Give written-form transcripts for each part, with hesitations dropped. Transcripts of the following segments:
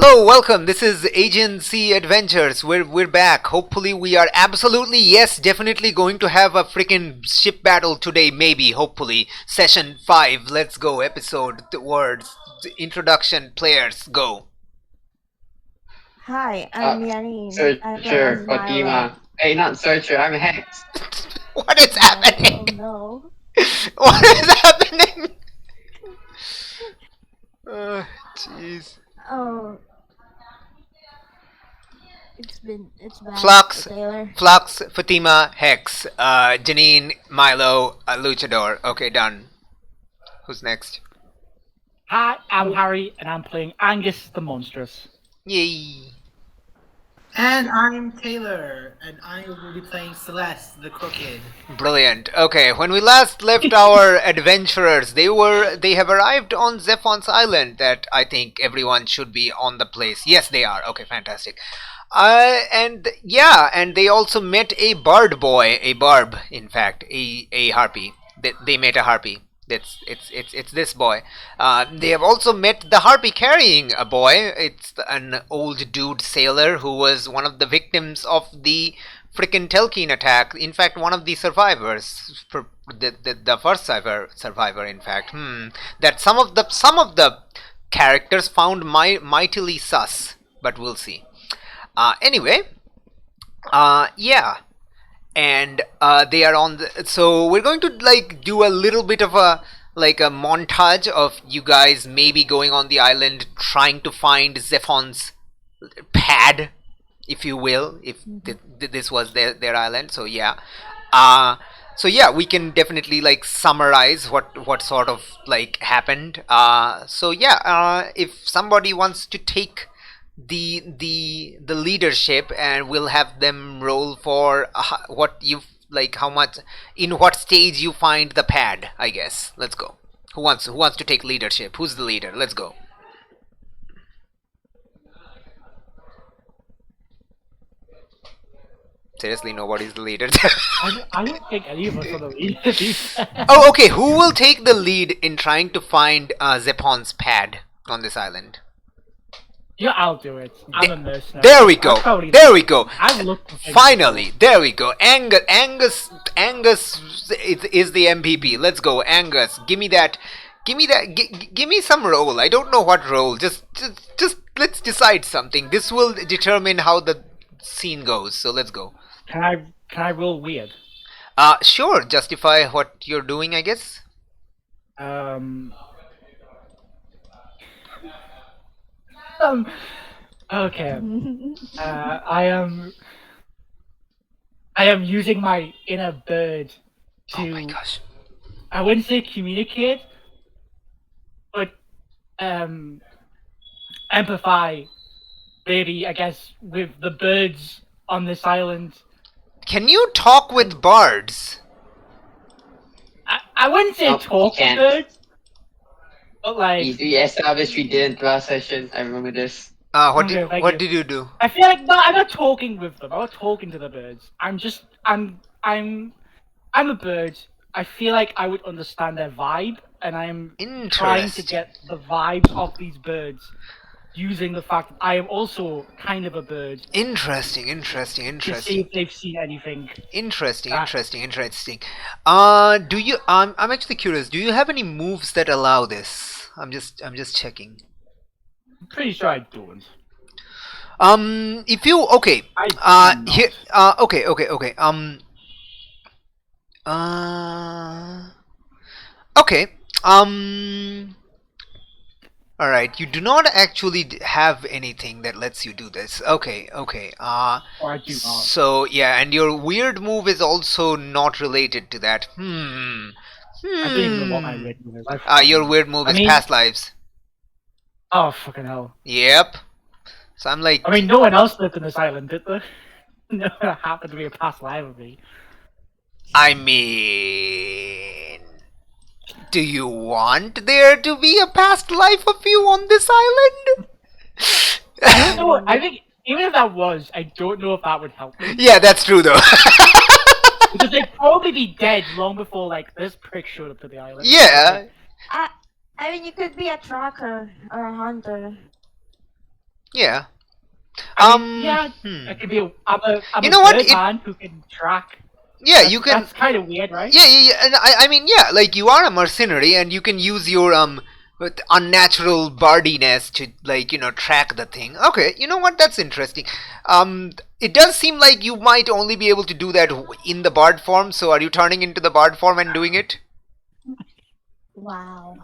Hello, welcome. This is Aegean Sea Adventures. We're back. Hopefully, we are absolutely, yes, definitely going to have a freaking ship battle today. Maybe, hopefully, session 5. Let's go. Episode, words, introduction, players, go. Hi, I'm Yanni. I play Searcher, as Milo. Fatima. Hey, not Searcher, I'm Hex. What is Oh happening? no. What is happening? Jeez. Oh, it's bad. Flux, Taylor. Flux, Fatima, Hex, Janine, Milo, Luchador. Okay, done. Who's next? Hi, I'm Harry, and I'm playing Angus the Monstrous. Yay. And I'm Taylor, and I will be playing Celeste, the Crooked. Brilliant. Okay, when we last left our adventurers, they have arrived on Zephon's island. That I think everyone should be on the place. Yes, they are. Okay, fantastic. And they also met a bard boy, a barb, in fact, a harpy. They met a harpy. It's this boy. They have also met the harpy carrying a boy. It's an old dude sailor who was one of the victims of the frickin' Telkhine attack. In fact, one of the survivors, for the first survivor. In fact, that some of the characters found mightily sus, but we'll see. Anyway, yeah. And they are on the, so we're going to like do a little bit of a montage of you guys maybe going on the island trying to find Zephon's pad, if you will, if this was their island. So yeah, we can definitely like summarize what sort of like happened. If somebody wants to take the leadership, and we'll have them roll for what you like, how much, in what stage you find the pad, I guess. Let's go. Who wants to take leadership? Who's the leader? Let's go. Seriously, nobody's the leader. I don't think any of us are the leaders. Oh, okay. Who will take the lead in trying to find Zephon's pad on this island? Yeah, I'll do it. I'm a mercenary. There we go. There we go. I've looked. Finally, there we go. Angus is the MVP. Let's go, Angus. Give me that. Give me some role. I don't know what role. Just let's decide something. This will determine how the scene goes. So let's go. Can I roll weird? Sure. Justify what you're doing, I guess. Okay. I am using my inner bird to. Oh my gosh. I wouldn't say communicate, but empathize, maybe, I guess, with the birds on this island. Can you talk with bards? I wouldn't say Nope, talk you to can't. birds, but like. We established we didn't last session. I remember this. What Okay, did thank what you. did you do? I feel like I'm not talking with them. I'm not talking to the birds. I'm a bird. I feel like I would understand their vibe, and I'm trying to Interesting. get the vibes of these birds using the fact that I am also kind of a bird Interesting. to see if they've seen anything. Interesting. Ah. Do you? I'm actually curious. Do you have any moves that allow this? I'm just checking. I'm pretty sure I don't. If you okay. I do not. Here. Okay. Okay. All right. You do not actually have anything that lets you do this. Okay. Or I do not. So yeah, and your weird move is also not related to that. I don't even know what my weird move is. Your weird move I is mean- past lives. Oh fucking hell! Yep. So I'm like, I mean, no one else lived in this island, did there? No one happened to be a past life of me. I mean, do you want there to be a past life of you on this island? No, I think even if that was, I don't know if that would help me. Yeah, that's true though. Because they'd probably be dead long before like this prick showed up to the island. Yeah. I mean, you could be a tracker or a hunter. Yeah. I mean, yeah, hmm. I could be. I'm You a know what? bird man who can track. Yeah, you can. That's kind of weird, right? Yeah. And I mean, yeah, like you are a mercenary, and you can use your with unnatural bardiness to like track the thing. Okay, you know what? That's interesting. It does seem like you might only be able to do that in the bard form. So, are you turning into the bard form and doing it? Wow.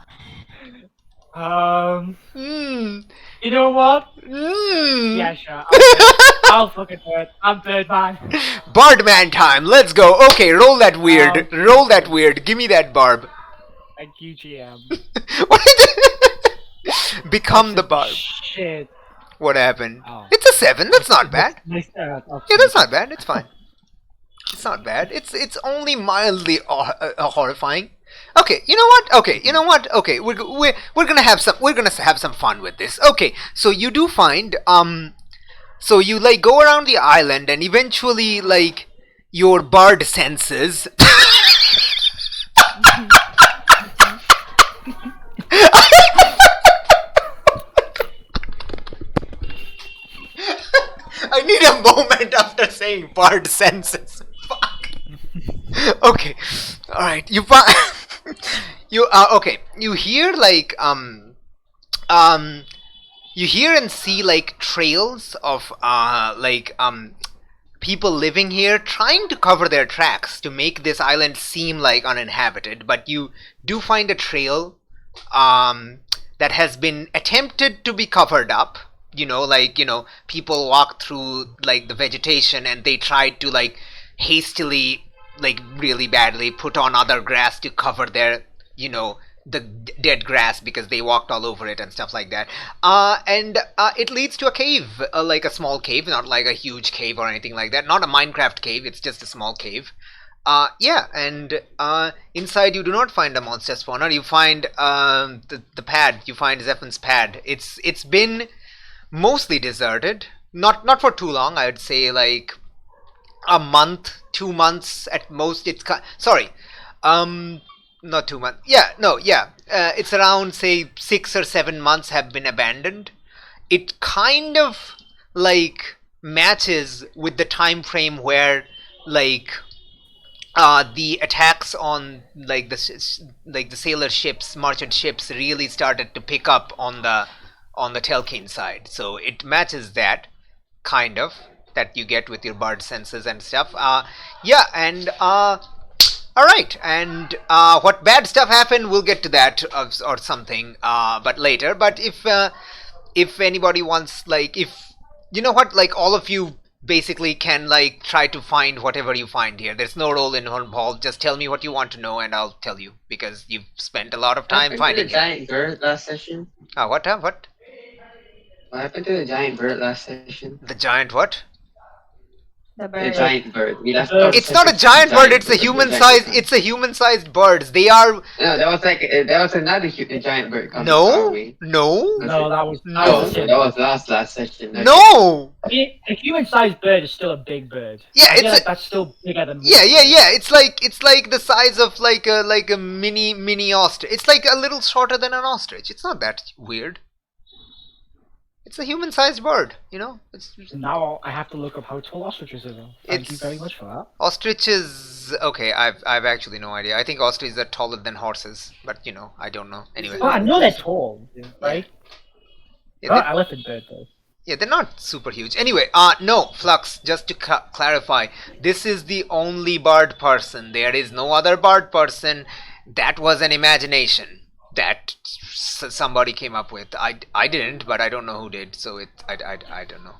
Hmm. You know what? Hmm. Yeah, sure. I'll fucking do it. I'm Birdman. Bardman time. Let's go. Okay, roll that weird. Roll that weird. Give me that barb. Thank you, GM. Become the barb. Shit. What happened? Oh. It's a 7. That's not bad. Nice. Yeah, that's not bad. It's fine. It's not bad. It's only mildly horrifying. Okay, you know what? Okay, we're gonna have some fun with this. Okay, so you do find so you like go around the island and eventually like your bard senses. I need a moment after saying bard senses. Fuck. Okay, all right. Okay. You hear like you hear and see like trails of people living here trying to cover their tracks to make this island seem like uninhabited, but you do find a trail that has been attempted to be covered up. People walk through like the vegetation and they tried to like hastily, like really badly, put on other grass to cover their the dead grass because they walked all over it and stuff like that. And it leads to a cave, like a small cave, not like a huge cave or anything like that. Not a Minecraft cave, it's just a small cave. Yeah, and inside you do not find a monster spawner. You find the pad. You find Zephon's pad. It's been mostly deserted. Not for too long. I would say like a month, 2 months at most. Sorry, not 2 months. Yeah, no, yeah. It's around say 6 or 7 months have been abandoned. It kind of like matches with the time frame where like the attacks on like the sailor ships, merchant ships really started to pick up on the Telkhines side. So it matches that kind of that you get with your bard senses and stuff. Yeah, and all right, and what bad stuff happened, we'll get to that or something, but later. But if anybody wants, like, if you know what, like all of you basically can like try to find whatever you find here. There's no role involved. Just tell me what you want to know, and I'll tell you because you've spent a lot of time finding the giant bird last session? What? What happened to the giant bird last session? The giant what? The The bird. giant bird. It's not a giant bird. It's a human-sized. It's a human-sized birds. They are. No, that was another giant bird. Coming our No, way. no, No, that was That was last session. Okay. no. I mean, a human-sized bird is still a big bird. Yeah, I feel it's like that's still bigger than. Yeah. It's like the size of like a mini ostrich. It's like a little shorter than an ostrich. It's not that weird. It's a human-sized bird, you know. Now I have to look up how tall ostriches are. Thank you very much for that. Ostriches. Okay, I've actually no idea. I think ostriches are taller than horses, but I don't know. Anyway. Oh, I know they're tall, right? Yeah, Not elephant bird though. Yeah, they're not super huge. Anyway, no, Flux, just to clarify, this is the only bard person. There is no other bard person. That was an imagination that somebody came up with. I didn't, but I don't know who did, so I don't know.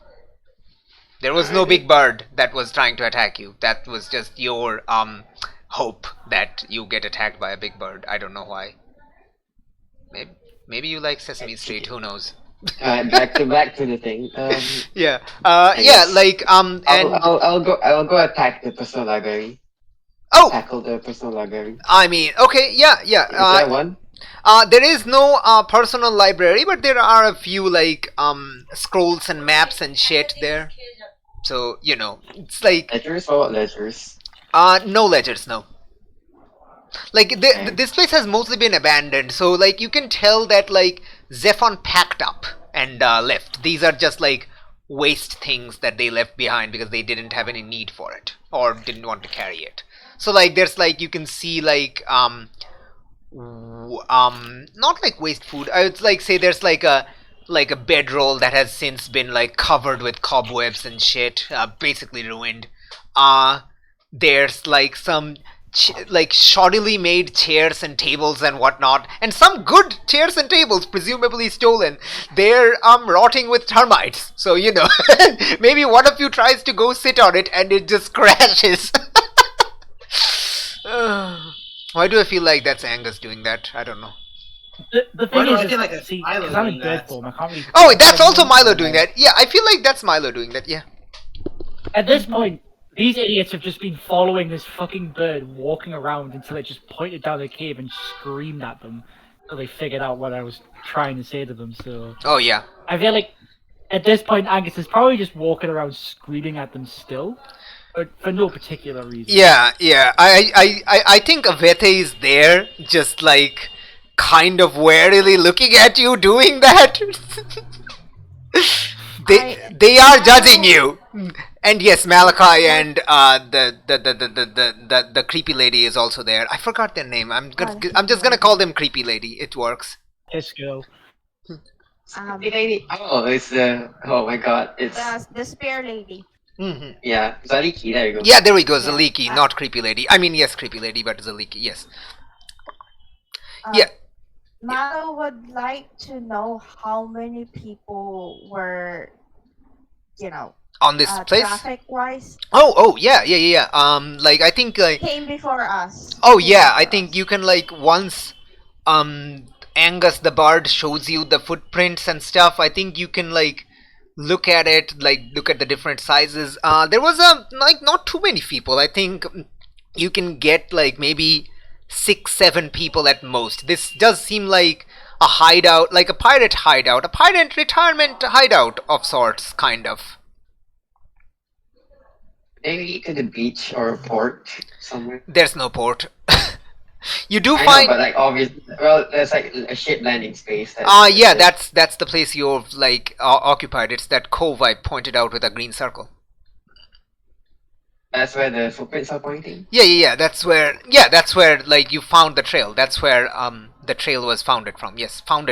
There was no big bird that was trying to attack you. That was just your hope that you get attacked by a big bird. I don't know why. Maybe you like Sesame Street, who knows? Back to the thing. Yeah. guess Like and I'll go attack the personal library. oh, Tackle the personal library. I mean, okay, yeah. Is there one? There is no personal library, but there are a few like scrolls and maps and shit there. So it's like Ledgers or what ledgers? no ledgers, no. Like this place has mostly been abandoned, so like you can tell that like Zephon packed up and left. These are just like waste things that they left behind because they didn't have any need for it or didn't want to carry it. So like there's like you can see like not like waste food. I would like say there's like a bedroll that has since been like covered with cobwebs and shit, basically ruined. There's like some like shoddily made chairs and tables and whatnot, and some good chairs and tables, presumably stolen. They're rotting with termites. So you know, maybe one of you tries to go sit on it and it just crashes. Why do I feel like that's Angus doing that? I don't know. The thing Why do I is, feel like it's see, Milo 'cause I'm in doing bird that? form. I can't really. Oh, that's also Milo doing that. Yeah, I feel like that's Milo doing that. Yeah. At this point, these idiots have just been following this fucking bird walking around until it just pointed down the cave and screamed at them until they figured out what I was trying to say to them. So Oh yeah. I feel like at this point, Angus is probably just walking around screaming at them still, but for no particular reason. Yeah, yeah. I think Avete is there, just like kind of warily looking at you doing that. They are judging you. And yes, Malachi and the creepy lady is also there. I forgot their name. I'm just gonna call them creepy lady. It works. Kiss girl. Lady. Oh, it's the. Oh my god, it's. The spear lady. Hmm. Yeah, Zaliki, there you go. Yeah, there we go. Yeah. Zaliki, not creepy lady. I mean, yes, creepy lady, but Zaliki, yes. Uh, Yeah. Malo would like to know how many people were, On this place. traffic-wise, Oh, yeah. Like I think like. came before us. Oh Came yeah, I before think us. you can like once Angus the Bard shows you the footprints and stuff, I think you can like look at it, like look at the different sizes. There was like not too many people. I think you can get like maybe 6-7 people at most. This does seem like a hideout, like a pirate hideout, a pirate retirement hideout of sorts, kind of. Maybe to the beach or port somewhere. There's no port. You do I find. know, but like obviously, well, there's like a ship landing space. Yeah, that's the place you've like occupied. It's that cove I pointed out with a green circle. That's where the footprints are pointing. Yeah. That's where like you found the trail. That's where the trail was founded from. Yes, found.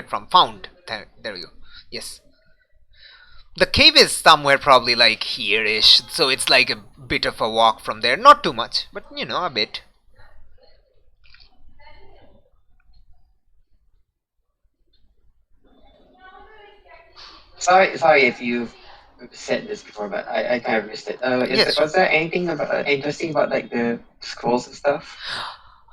There you go. Yes. The cave is somewhere probably like here-ish, so it's like a bit of a walk from there. Not too much, but you know, a bit. Sorry if you've said this before, but I kind of missed it. Yes. Was there anything about interesting about like the scrolls and stuff?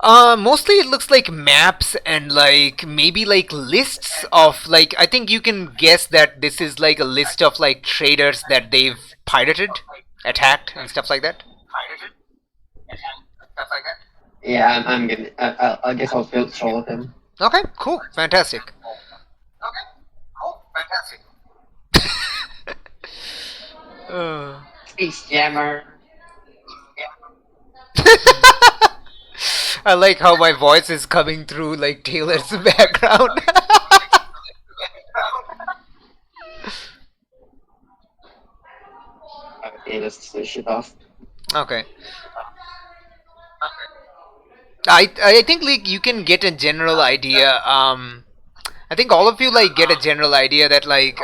Mostly it looks like maps and like maybe like lists of like I think you can guess that this is like a list of like traders that they've pirated, attacked, and stuff like that. Yeah, I'm gonna. I guess I'll build all of them. Okay, cool, fantastic. Space Jammer. I like how my voice is coming through like Taylor's background. Okay, let's switch it off. Okay. I think like you can get a general idea. I think all of you like get a general idea that like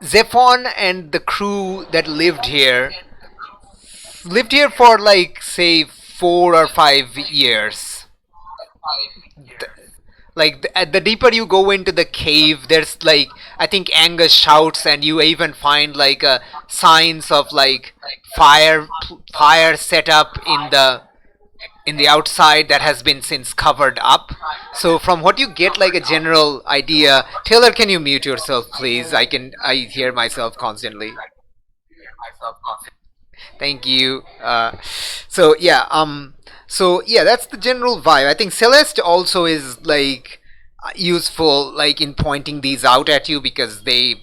Zephon and the crew that lived here for like say 4 or 5 years. Like the deeper you go into the cave, there's like I think Angus shouts, and you even find like signs of like fire set up in the outside that has been since covered up. So from what you get like a general idea, Taylor, can you mute yourself, please? I hear myself constantly. Thank you. So yeah, that's the general vibe. I think Celeste also is like useful, like in pointing these out at you because they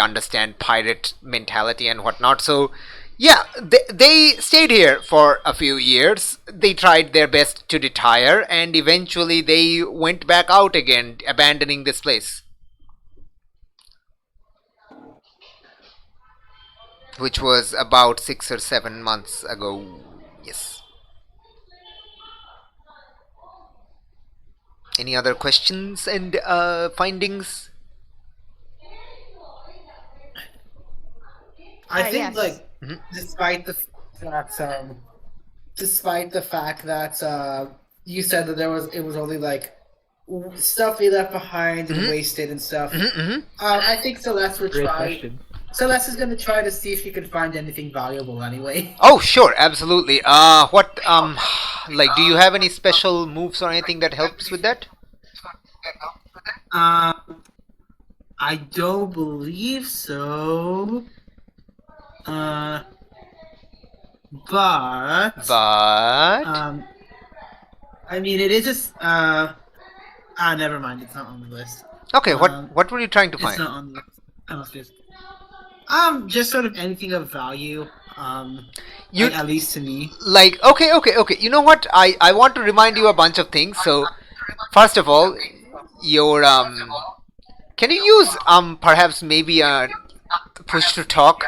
understand pirate mentality and whatnot. So Yeah, they stayed here for a few years. They tried their best to retire, and eventually they went back out again, abandoning this place. Which was about 6 or 7 months ago. Yes. Any other questions and findings? I think yes. like Mhm. despite the fact that you said that it was only like stuff we left behind and Mhm. wasted and stuff. Mm-hmm. I think Celeste would Great try. question. Celeste is gonna try to see if she can find anything valuable anyway. Oh, sure, absolutely. What like, do you have any special moves or anything that helps with that? I don't believe so. But But I mean, it is just never mind. It's not on the list. okay, um, what were you trying to It's find? not on the list. I must just just sort of anything of value. You At least to me. like okay. You know what? I want to remind you a bunch of things. So first of all, your can you use perhaps maybe a push to talk,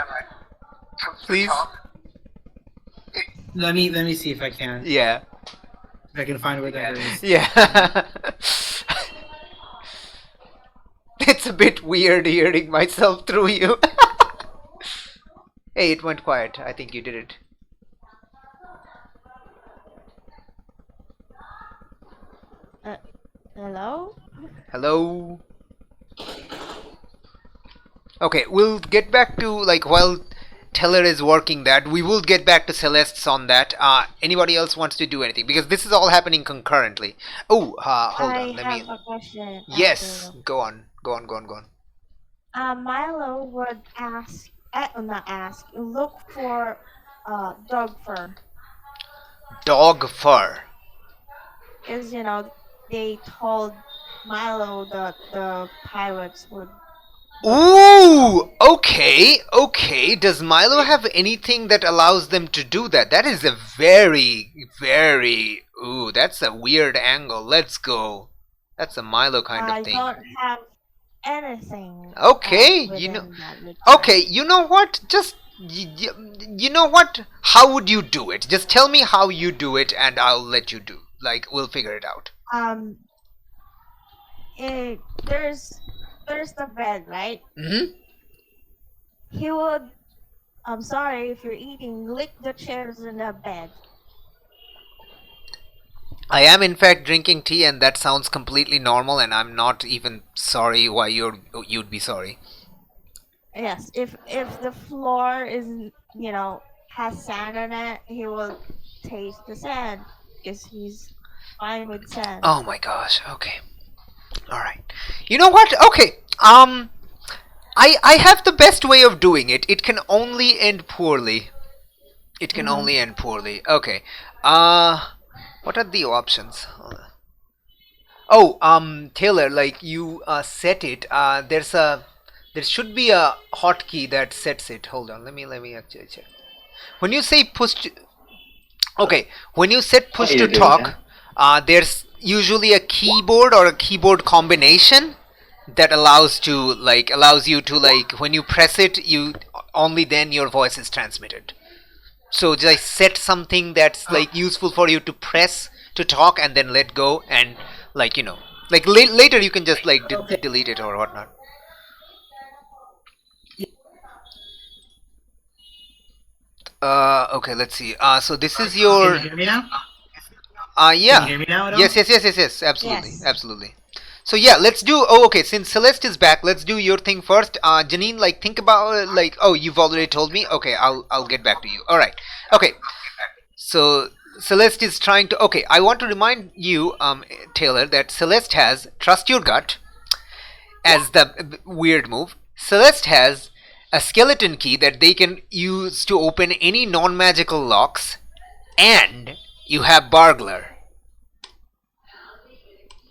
please? Let me see if I can. Yeah. If I can find where that is. Yeah. It's a bit weird hearing myself through you. Hey, it went quiet. I think you did it. Hello? Hello? Okay, we'll get back to, like, while Teller is working that, we will get back to Celeste's on that. Anybody else wants to do anything? Because this is all happening concurrently. Oh, hold I on, let have me... a question. Yes, After. go on. Milo would ask, not ask, look for dog fur. Dog fur. Because, they told Milo that the pirates would. Ooh, okay. Does Milo have anything that allows them to do that? That is a very, very... Ooh, that's a weird angle. Let's go. That's a Milo kind I of thing. don't have anything. Okay, within that return. Okay, you know what? Just... You know what? How would you do it? Just tell me how you do it and I'll let you do. Like, we'll figure it out. There's the bed, right? Mm-hmm. He would, I'm sorry if you're eating, lick the chairs in the bed. I am in fact drinking tea and that sounds completely normal and I'm not even sorry why you'd be sorry. Yes, if the floor is, has sand on it, he will taste the sand because he's fine with sand. Oh my gosh, okay. Alright. You know what? Okay. I have the best way of doing it. It can only end poorly. Okay. What are the options? Oh, Taylor, like you set it. There should be a hotkey that sets it. Hold on, let me actually check. When you say push to, okay, when you set push to talk, there's usually a keyboard or a keyboard combination that allows you to, like, when you press it, you only then your voice is transmitted. So just set something that's like useful for you to press to talk and then let go, and like later you can just like delete it or whatnot. Okay, let's see. So this is your. Can you hear me now? Yeah. Can you hear me now at all? Yes. Absolutely, Yes. absolutely. So yeah, let's do. Oh, okay. Since Celeste is back, let's do your thing first. Janine, like, think about like. Oh, you've already told me. Okay, I'll get back to you. All right. Okay. So Celeste is trying to. Okay, I want to remind you, Taylor, that Celeste has trust your gut as the weird move. Celeste has a skeleton key that they can use to open any non-magical locks, and you have burglar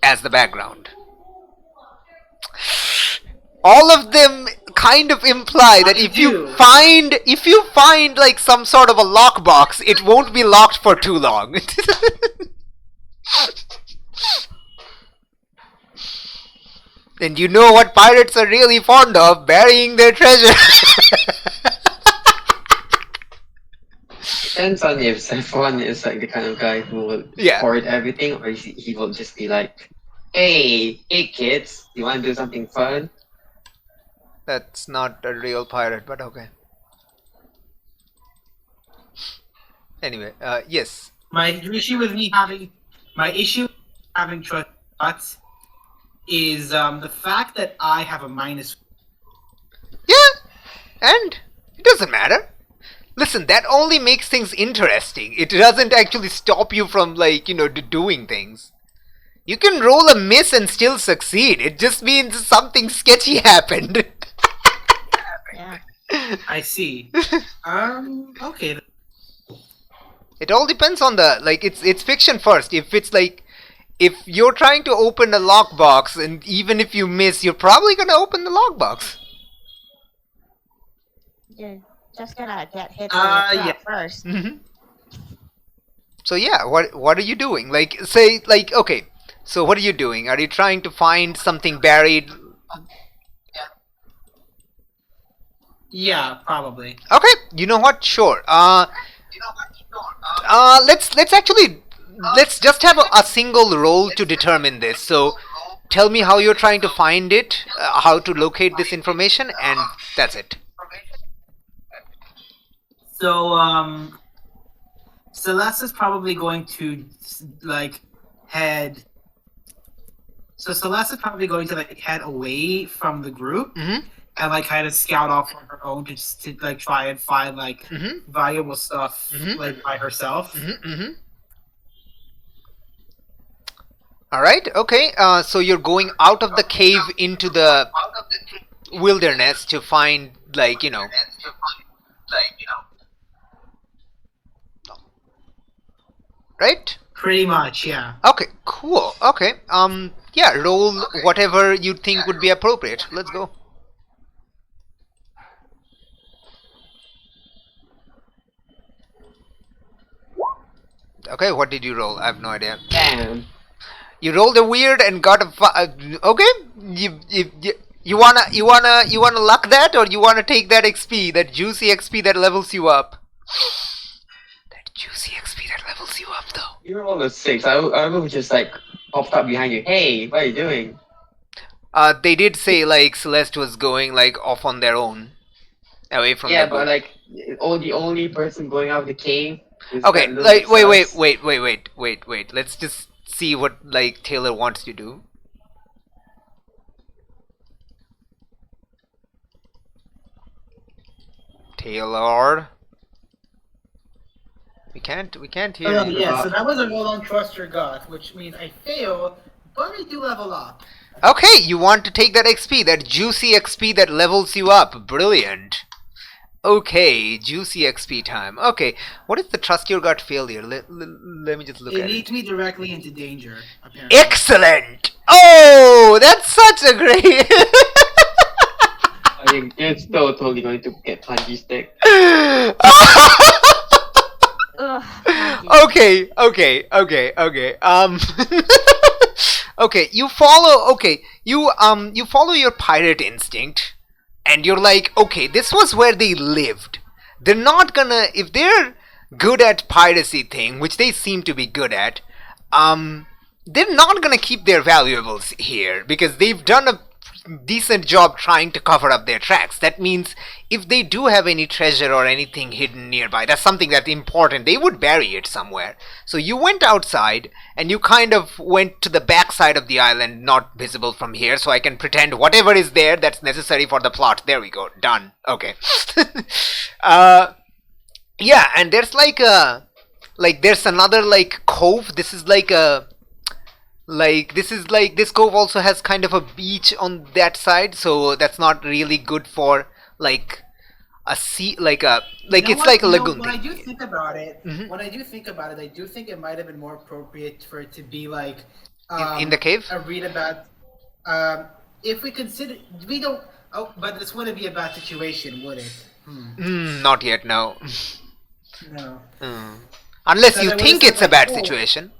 as the background. All of them kind of imply that I if do. you find like some sort of a lockbox, it won't be locked for too long. And you know what pirates are really fond of? Burying their treasure. Depends on if Zephon is like the kind of guy who will Yeah. hoard everything, or he will just be like, hey kids, you want to do something fun? That's not a real pirate, but okay. Anyway, yes. My issue with having trust bots is the fact that I have a minus. Yeah, and it doesn't matter. Listen, that only makes things interesting. It doesn't actually stop you from, like, doing things. You can roll a miss and still succeed. It just means something sketchy happened. Yeah. I see. Okay. It all depends on the, like, it's fiction first. If it's like, if you're trying to open a lockbox and even if you miss, you're probably gonna open the lockbox. You're just gonna get hit by a trap first. Mm-hmm. So yeah, what are you doing? Like, say, like, okay, so what are you doing? Are you trying to find something buried? Yeah, probably. Okay, you know what? Sure. Let's just have a single roll to determine this. So, tell me how you're trying to find it, how to locate this information, and that's it. So, Celeste is probably going to like head. So Celeste is probably going to like head away from the group Mm-hmm. and like kind of scout off on her own to like try and find like Mm-hmm. valuable stuff Mhm. like by herself. Mm-hmm. Mm-hmm. All right. Okay. So you're going out of the cave into the wilderness to find, like, right? Pretty much, yeah. Okay. Cool. Okay. Yeah. Roll whatever you think would be appropriate. Let's go. Okay. What did you roll? I have no idea. Damn. You rolled a weird and got a okay. You wanna luck that, or you wanna take that XP, that juicy XP that levels you up? That juicy XP that levels you up, though. You rolled a 6. I would just like popped up behind you. Hey, what are you doing? They did say like Celeste was going like off on their own, away from Yeah, the but group. like, the only person going out of the cave is Okay, that little like sus. wait. Let's just see what like Taylor wants to do. Taylor, we can't hear Oh, you. yeah, so that was a roll on Trust Your Gut, which means I fail, but I do level up. Okay, you want to take that XP, that juicy XP that levels you up. Brilliant. Okay, juicy XP time. Okay, what is the Trust Your Gut failure? Let me just look It at leads it. me directly into danger, apparently. Excellent! Oh, that's such a great... You're still totally going to get punchy stick. Ugh. Okay. Okay, you follow your pirate instinct, and you're like, okay, this was where they lived. They're not gonna, if they're good at piracy thing, which they seem to be good at, they're not gonna keep their valuables here because they've done a decent job trying to cover up their tracks. That means if they do have any treasure or anything hidden nearby, that's something that's important, they would bury it somewhere. So you went outside and you kind of went to the back side of the island, not visible from here, so I can pretend whatever is there that's necessary for the plot. There we go. Done. Okay. Yeah, and there's like there's another like cove. This cove also has kind of a beach on that side, so that's not really good for like a sea, like it's like a lagoon When I thing. do think about it, Mhm. I do think it might have been more appropriate for it to be like In the cave? a read about if we consider Oh, but this wouldn't be a bad situation, would it? Not yet, no. No. Unless So you they would've think said, it's a like, bad oh. situation.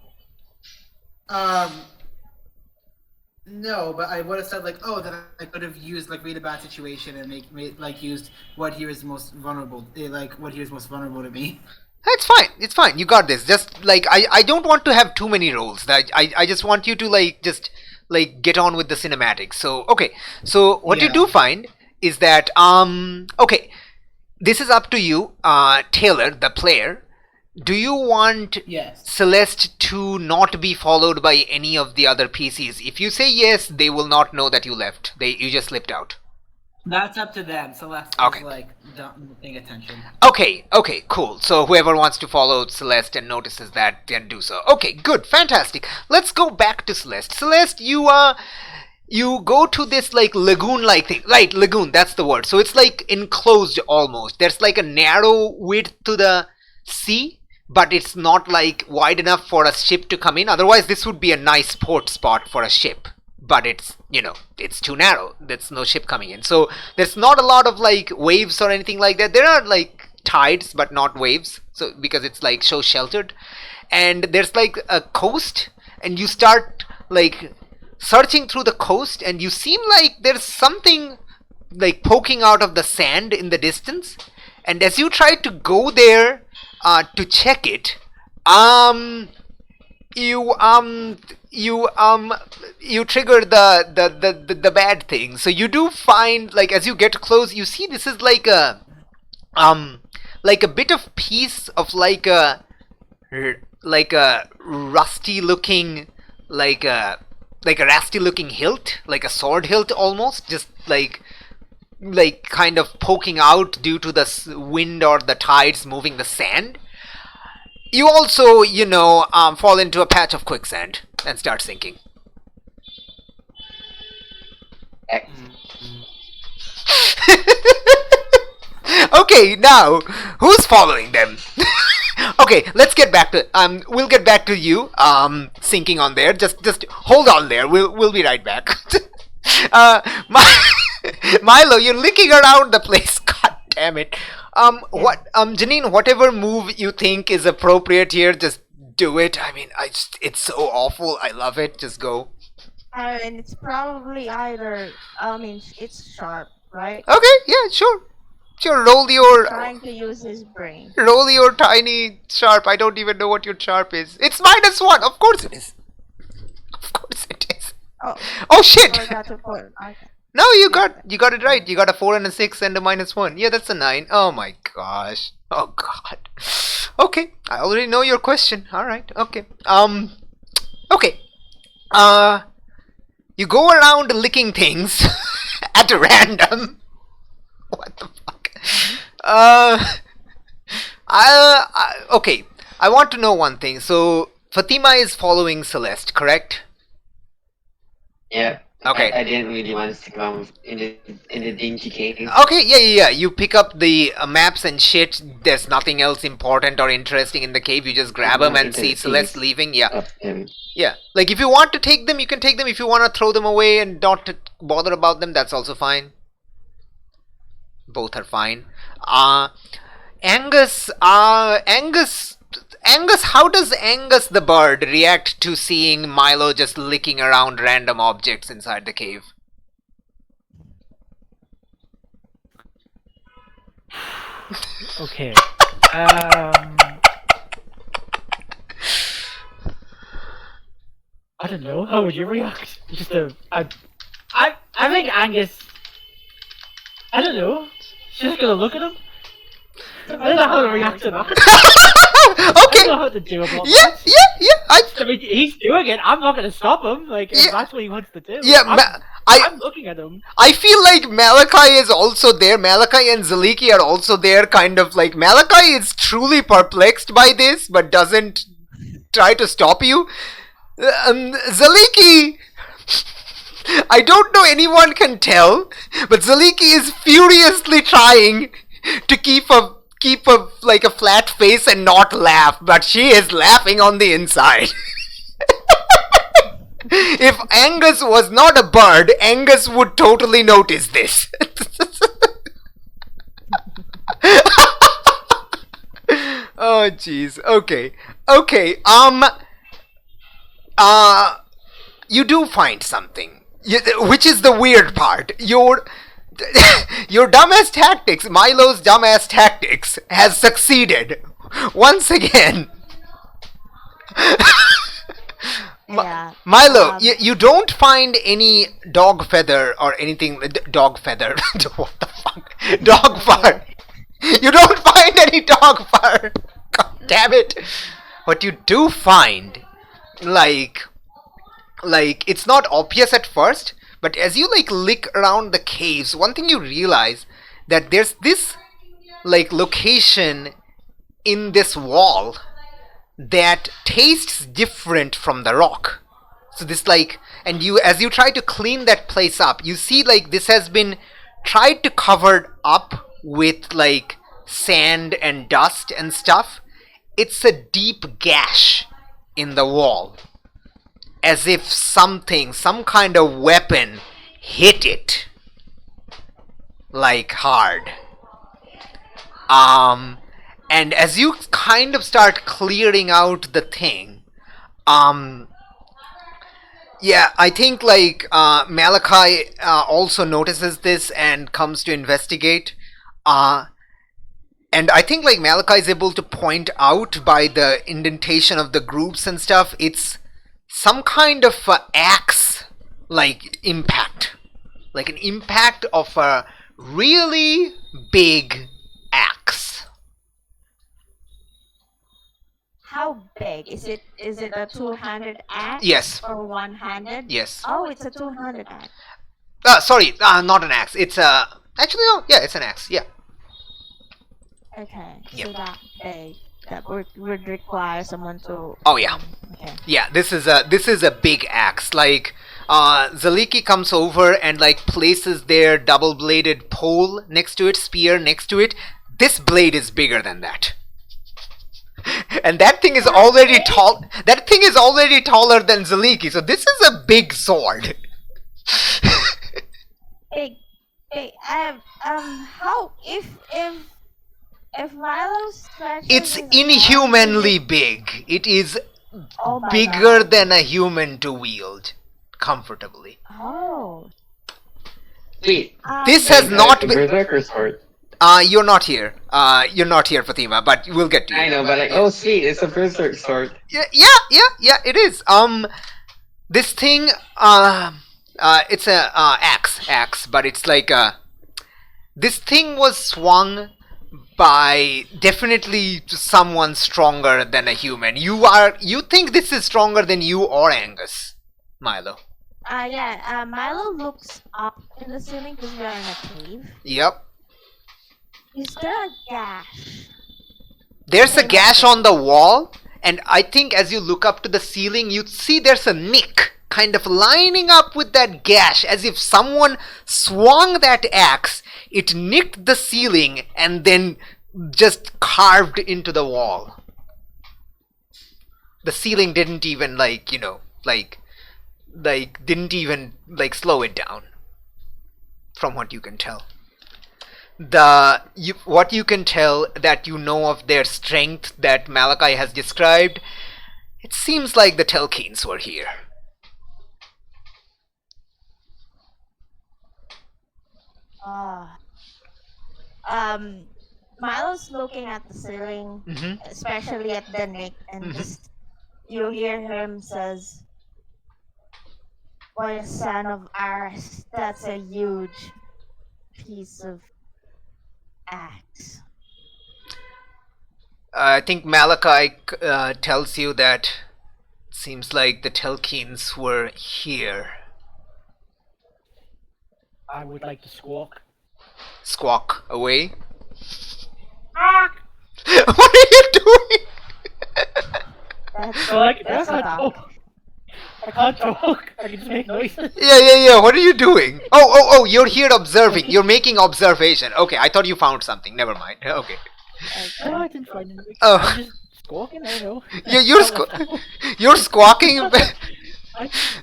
No, but I would have said like, oh, then I could have used like really bad situation and like used what here is most vulnerable, like what here is most vulnerable to me. It's fine. It's fine. You got this. Just like I don't want to have too many roles. I just want you to like just like get on with the cinematics. So okay. So what you Yeah. do find is that okay, this is up to you, Taylor, the player. Do you want Yes. Celeste to not be followed by any of the other PCs? If you say yes, they will not know that you left. You just slipped out. That's up to them. Celeste Okay. is like not paying attention. Okay, cool. So whoever wants to follow Celeste and notices that, can do so. Okay, good, fantastic. Let's go back to Celeste. Celeste, you go to this like lagoon-like thing. Right, lagoon, that's the word. So it's like enclosed almost. There's like a narrow width to the sea, but it's not like wide enough for a ship to come in. Otherwise, this would be a nice port spot for a ship. But it's, it's too narrow. There's no ship coming in. So there's not a lot of like waves or anything like that. There are like tides, but not waves. So because it's like so sheltered. And there's like a coast, and you start like searching through the coast, and you seem like there's something like poking out of the sand in the distance. And as you try to go there to check it, you trigger the bad thing. So you do find, like, as you get close, you see this is like a bit of piece of like a rusty looking hilt, like a sword hilt almost, just like kind of poking out due to the wind or the tides moving the sand. You also, fall into a patch of quicksand and start sinking. Okay, now, who's following them? Okay, let's get back to, we'll get back to you, sinking on there. Just hold on there. We'll be right back. Milo, you're licking around the place. God damn it. Janine, whatever move you think is appropriate here, just do it. I mean, it's so awful. I love it. Just go. I mean, it's probably either. It's sharp, right? Okay, yeah, sure. Roll your Trying to use his brain. tiny sharp. I don't even know what your sharp is. It's -1. Of course it is. Of course it is. Oh shit! Forgot to put. Okay. No, you got it right. You got a 4 and a 6 and a -1. Yeah, that's a 9. Oh my gosh. Oh god. Okay, I already know your question. All right. Okay. Okay. You go around licking things at random. What the fuck? Okay. I want to know one thing. So Fatima is following Celeste, correct? Yeah. Okay. I didn't really want to stick around in the dingy cave. Okay, yeah. You pick up the maps and shit. There's nothing else important or interesting in the cave. You just grab them and see Celeste leaving. Yeah. Yeah. Like, if you want to take them, you can take them. If you want to throw them away and not bother about them, that's also fine. Both are fine. Angus, how does Angus the bird react to seeing Milo just licking around random objects inside the cave? Okay. I don't know. How would you react? I think Angus. I don't know. She's just gonna look at him. I don't know how to react to that. Okay. I don't know how to do about Yeah. I mean, he's doing it. I'm not gonna stop him. Like, if that's what he wants to do. Yeah, I'm looking at him. I feel like Malachi is also there. Malachi and Zaliki are also there, kind of like. Malachi is truly perplexed by this, but doesn't try to stop you. Zaliki, I don't know anyone can tell, but Zaliki is furiously trying to keep a flat face and not laugh, but she is laughing on the inside. If Angus was not a bird, Angus would totally notice this. Oh jeez. Okay. Okay. You do find something. Which is the weird part. Your dumbass tactics, Milo's dumbass tactics, has succeeded once again. Yeah. Milo, you don't find any dog feather or anything. Dog feather. What the fuck? Dog fur. You don't find any dog fur. God damn it. What you do find, like it's not obvious at first, but as you lick around the caves, one thing you realize that there's this location in this wall that tastes different from the rock. So this and you, as you try to clean that place up, you see this has been tried to cover up with sand and dust and stuff. It's a deep gash in the wall, as if some kind of weapon hit it hard. And as you kind of start clearing out the thing, yeah, I think Malachi also notices this and comes to investigate. And I think Malachi is able to point out by the indentation of the groups and stuff, it's some kind of axe impact. An impact of a really big axe. How big is it? Is it a two-handed axe? Yes. Or one-handed? Yes. Oh, it's a two-handed axe. Sorry, not an axe. It's a... Actually, no. Yeah, it's an axe. Yeah. Okay. Yep. So that big. That would require someone to... Oh, yeah. Okay. Yeah, this is a big axe. Zaliki comes over and places their double-bladed pole next to it, spear next to it. This blade is bigger than that. And that thing is already tall. That thing is already taller than Zaliki. So this is a big sword. Big. How if Milo stretches It's his inhumanly big. It is Oh my bigger God. than a human to wield comfortably. Oh. Wait, This has not been. Berserker sword. You're not here. You're not here, Fatima. But we'll get to you. I know, but oh sweet, it's a berserk sword. Yeah. It is. This thing. It's a axe, but it's this thing was swung by definitely someone stronger than a human. You think this is stronger than you or Angus, Milo? Yeah. Milo looks up in the ceiling because we are in a cave. Yep. Is there a gash? There's a gash on the wall, and I think as you look up to the ceiling, you see there's a nick kind of lining up with that gash, as if someone swung that axe, it nicked the ceiling, and then just carved into the wall. The ceiling didn't even didn't even slow it down, from what you can tell. What you can tell that you know of their strength that Malachi has described, it seems like the Telkhines were here. Milo's looking at the ceiling, especially at the nick, and just you hear him says, "Boy, son of ours, that's a huge piece of axe." I think Malachi tells you that it seems like the Telkhines were here. I would like to squawk. Squawk away. What are you doing? That's a dog. I can't talk. I can just make noises. Yeah. What are you doing? Oh, you're here observing. You're making observation. Okay, I thought you found something. Never mind. Okay. No, I didn't find anything. Oh. I'm just squawking. I don't know. You're squawking.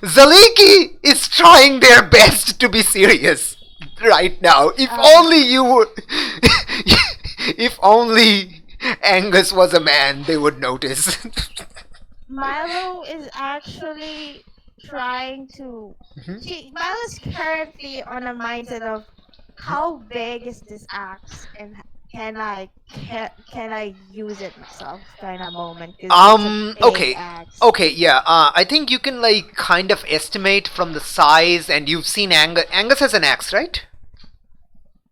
Zaliki is trying their best to be serious right now. If only you were. If only Angus was a man, they would notice. Milo is actually trying to. Milo's currently on a mindset of how big is this axe and can I use it myself kind of moment because it's a big Okay. axe. Okay, yeah. I think you can like kind of estimate from the size, and you've seen Angus. Angus has an axe, right?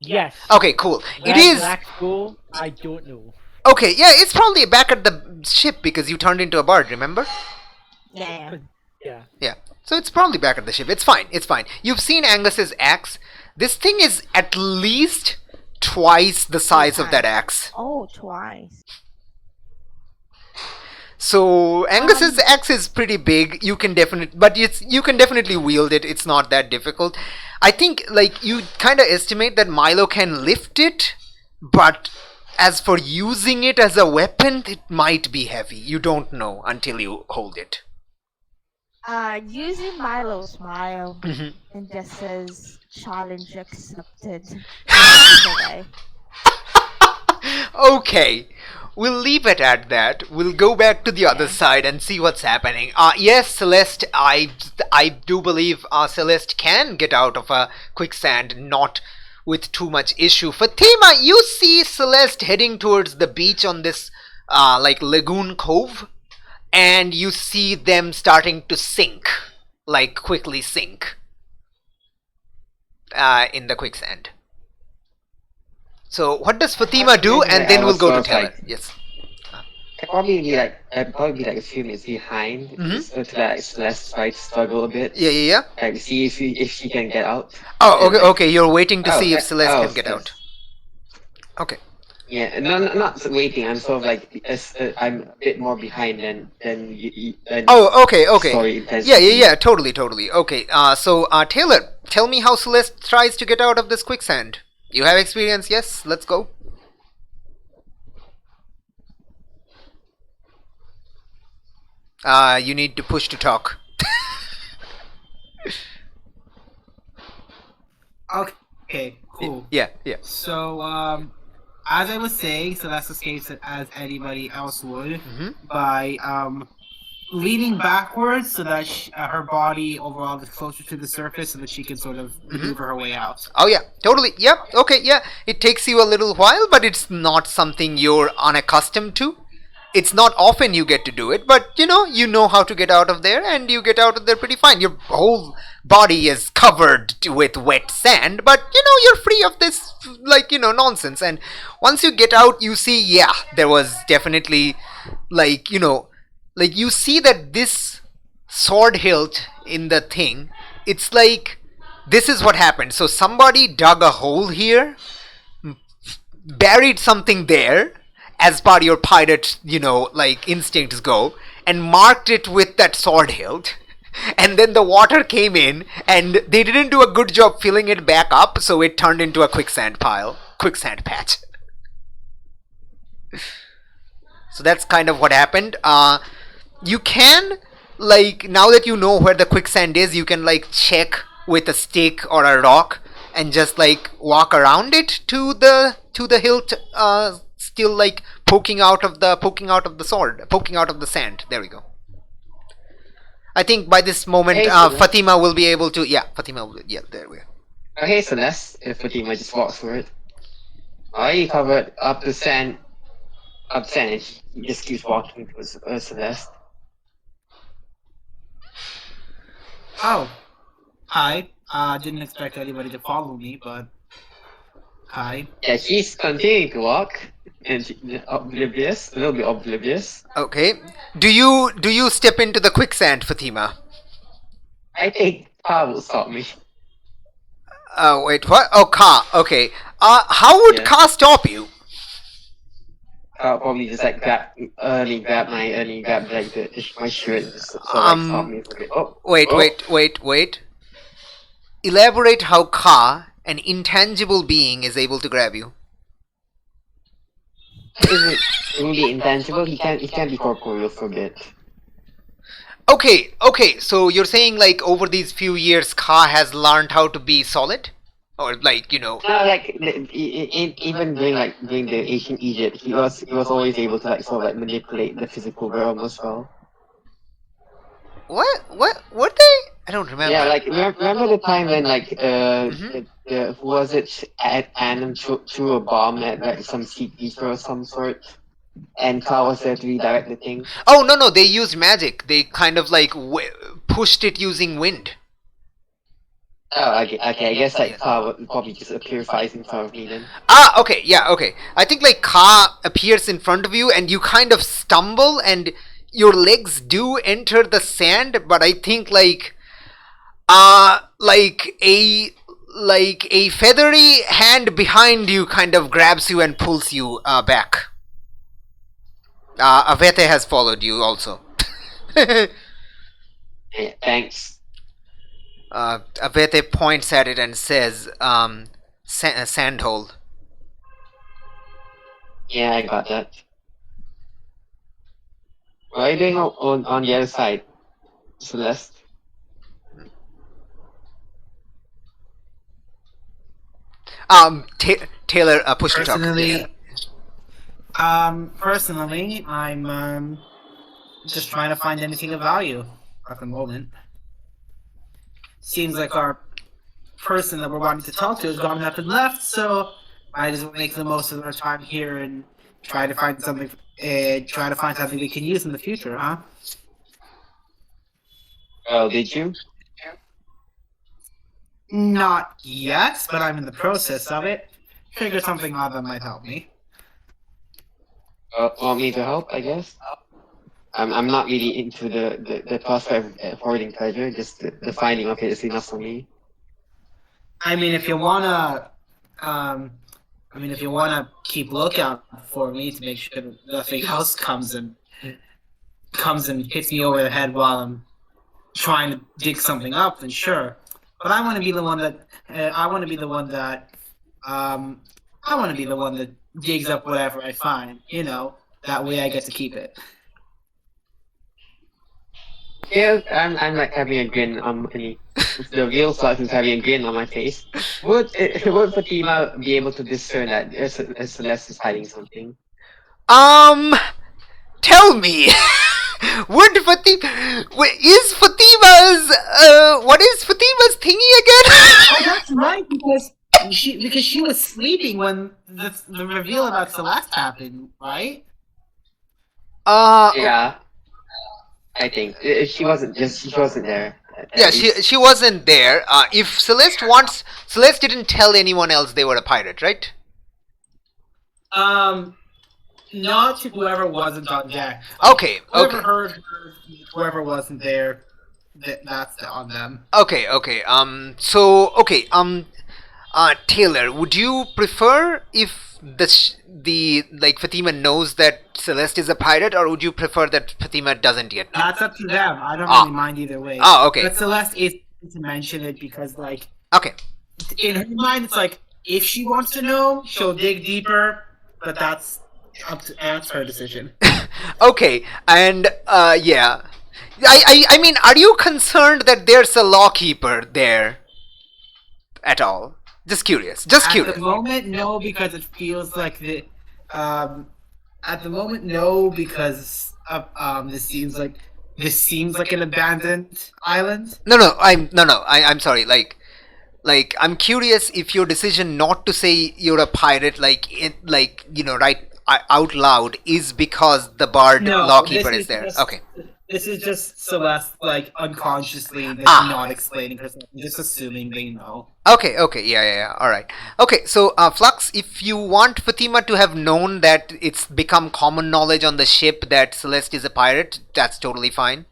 Yes. Okay, cool. It is. Black School? I don't know. Okay, yeah, it's probably back at the ship because you turned into a bird, remember? Yeah. Yeah. Yeah. So it's probably back at the ship. It's fine. It's fine. You've seen Angus's axe. This thing is at least twice the size of that axe. Oh, twice. So Angus's axe is pretty big. You can definitely wield it. It's not that difficult. I think like you kind of estimate that Milo can lift it, but as for using it as a weapon, it might be heavy. You don't know until you hold it. Using Milo's smile and just says challenge accepted. Okay, we'll leave it at that. We'll go back to the other side and see what's happening. Yes, Celeste, I do believe Celeste can get out of a quicksand, not with too much issue. Fatima, you see Celeste heading towards the beach on this like lagoon cove, and you see them starting to sink, like quickly sink in the quicksand. So what does Fatima do? And then we'll go to Taylor. Yes. I'd probably be like a few minutes behind, so to like Celeste try to struggle a bit. Yeah. Like see if she can get out. Oh, okay, And, like, okay. You're waiting to see if Celeste can get out. Okay. Yeah, no, not waiting. I'm sort of like I'm a bit more behind than you. Oh, okay. Story intensity. Yeah. Totally. Okay. So Taylor, tell me how Celeste tries to get out of this quicksand. You have experience, yes? Let's go. You need to push to talk. Okay, cool. Yeah. So, as I was saying, Celeste escapes it as anybody else would by leaning backwards so that her body overall is closer to the surface so that she can sort of maneuver her way out. Oh yeah, totally. Yep. Okay, yeah. It takes you a little while, but it's not something you're unaccustomed to. It's not often you get to do it, but you know how to get out of there, and you get out of there pretty fine. Your whole body is covered with wet sand, but you're free of this nonsense. And once you get out, you see, yeah, there was definitely you see that this sword hilt in the thing, it's like this is what happened. So somebody dug a hole here, buried something there, as per your pirate, instincts go, and marked it with that sword hilt. And then the water came in, and they didn't do a good job filling it back up, so it turned into a quicksand patch. So that's kind of what happened. You can, now that you know where the quicksand is, you can, check with a stick or a rock and just, walk around it to the hilt, still, poking out of the sword, poking out of the sand. There we go. I think by this moment, Fatima will be able to, there we go. Okay, Celeste, if Fatima just walks for it. I covered up the sand, and he just keeps walking towards Celeste. Oh, hi. Didn't expect anybody to follow me, but hi. Yeah, she's continuing to walk, and she's a little bit oblivious. Okay. Do you step into the quicksand, Fatima? I think Ka will stop me. Wait, what? Oh, Ka. Okay. How would Ka stop you? Probably just grab my shirt, so stop me from it. Oh. Wait. Elaborate how Ka, an intangible being, is able to grab you. Is it really intangible? He can't be corporeal for a bit. Okay. So you're saying like over these few years, Ka has learned how to be solid, or like No, like even during the ancient Egypt, he was always able to like sort of like manipulate the physical realm as well. What were they? I don't remember. Yeah, like remember the time when like Mhm. who was it? Adam threw a bomb at like some sea creature or some sort, and Ka was there to redirect the thing. Oh no, they used magic. They kind of like pushed it using wind. Oh, okay. I guess like Ka would probably just appears in front of me then. Okay, yeah, okay. I think like Ka appears in front of you and you kind of stumble and your legs do enter the sand, but I think like a feathery hand behind you kind of grabs you and pulls you back. Avete has followed you also. Yeah, thanks. Avete points at it and says, sandhole. Yeah, I got that. What are you doing on the other side, Celeste? Taylor, push to talk. Personally, I'm just trying to find anything of value at the moment. Seems like our person that we're wanting to talk to has gone up and left, so I just make the most of our time here and try to find something. Try to find something we can use in the future, huh? Oh, did you? Not yet, but I'm in the process of it. Figure something out that might help me. Want me to help? I guess. I'm not really into the prospect of hoarding treasure. Just the finding of it is enough for me. I mean, if you wanna keep lookout for me to make sure that nothing else comes and hits me over the head while I'm trying to dig something up, then sure. But I want to be the one that digs up whatever I find. That way I get to keep it. Yeah, I'm like having a grin on my. The real self is having a grin on my face. Would Fatima be able to discern that Celeste is hiding something? Tell me, would Fatima is Fatima's what is Fatima's thingy again? Oh, that's right, because she was sleeping when the reveal about Celeste happened, right? Yeah, I think she wasn't there. Yeah, she wasn't there. If Celeste didn't tell anyone else they were a pirate, right? Not to whoever wasn't on deck. Okay. Whoever wasn't there, that's on them. Okay. Taylor, would you prefer if the Fatima knows that Celeste is a pirate, or would you prefer that Fatima doesn't yet know? That's up to them. I don't really mind either way. Okay. But Celeste is to mention it because, okay, in her mind, it's like if she wants to know, she'll dig deeper. But that's her decision. Okay, and yeah, I mean, are you concerned that there's a lawkeeper there at all? Just curious. At the moment, no, because it feels like at the moment, no, because this seems like an abandoned island. I'm sorry. Like I'm curious if your decision not to say you're a pirate, right out loud, is because the bard lawkeeper is there. Okay. This is just Celeste, unconsciously not explaining herself, just assuming they know. Okay, yeah, alright. Okay, so, Flux, if you want Fatima to have known that it's become common knowledge on the ship that Celeste is a pirate, that's totally fine.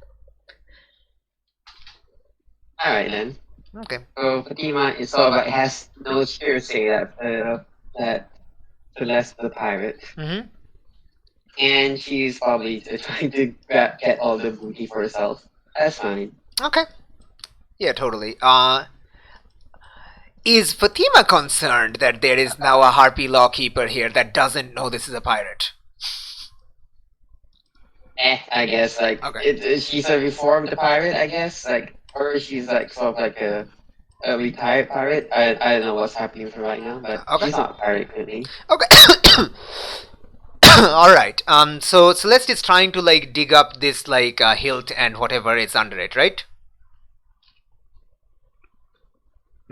Alright then. Okay. So Fatima is sort of has no spirit to say that Celeste is a pirate. Mm-hmm. And she's probably trying to get all the booty for herself. That's fine. Okay. Yeah, totally. Is Fatima concerned that there is now a harpy lawkeeper here that doesn't know this is a pirate? I guess like Okay. she's a reformed pirate, I guess, like, or she's like sort of like a retired pirate. I don't know what's happening with her right now, but Okay. she's not a pirate currently. Okay. All right. So Celeste is trying to like dig up this like hilt and whatever is under it, right?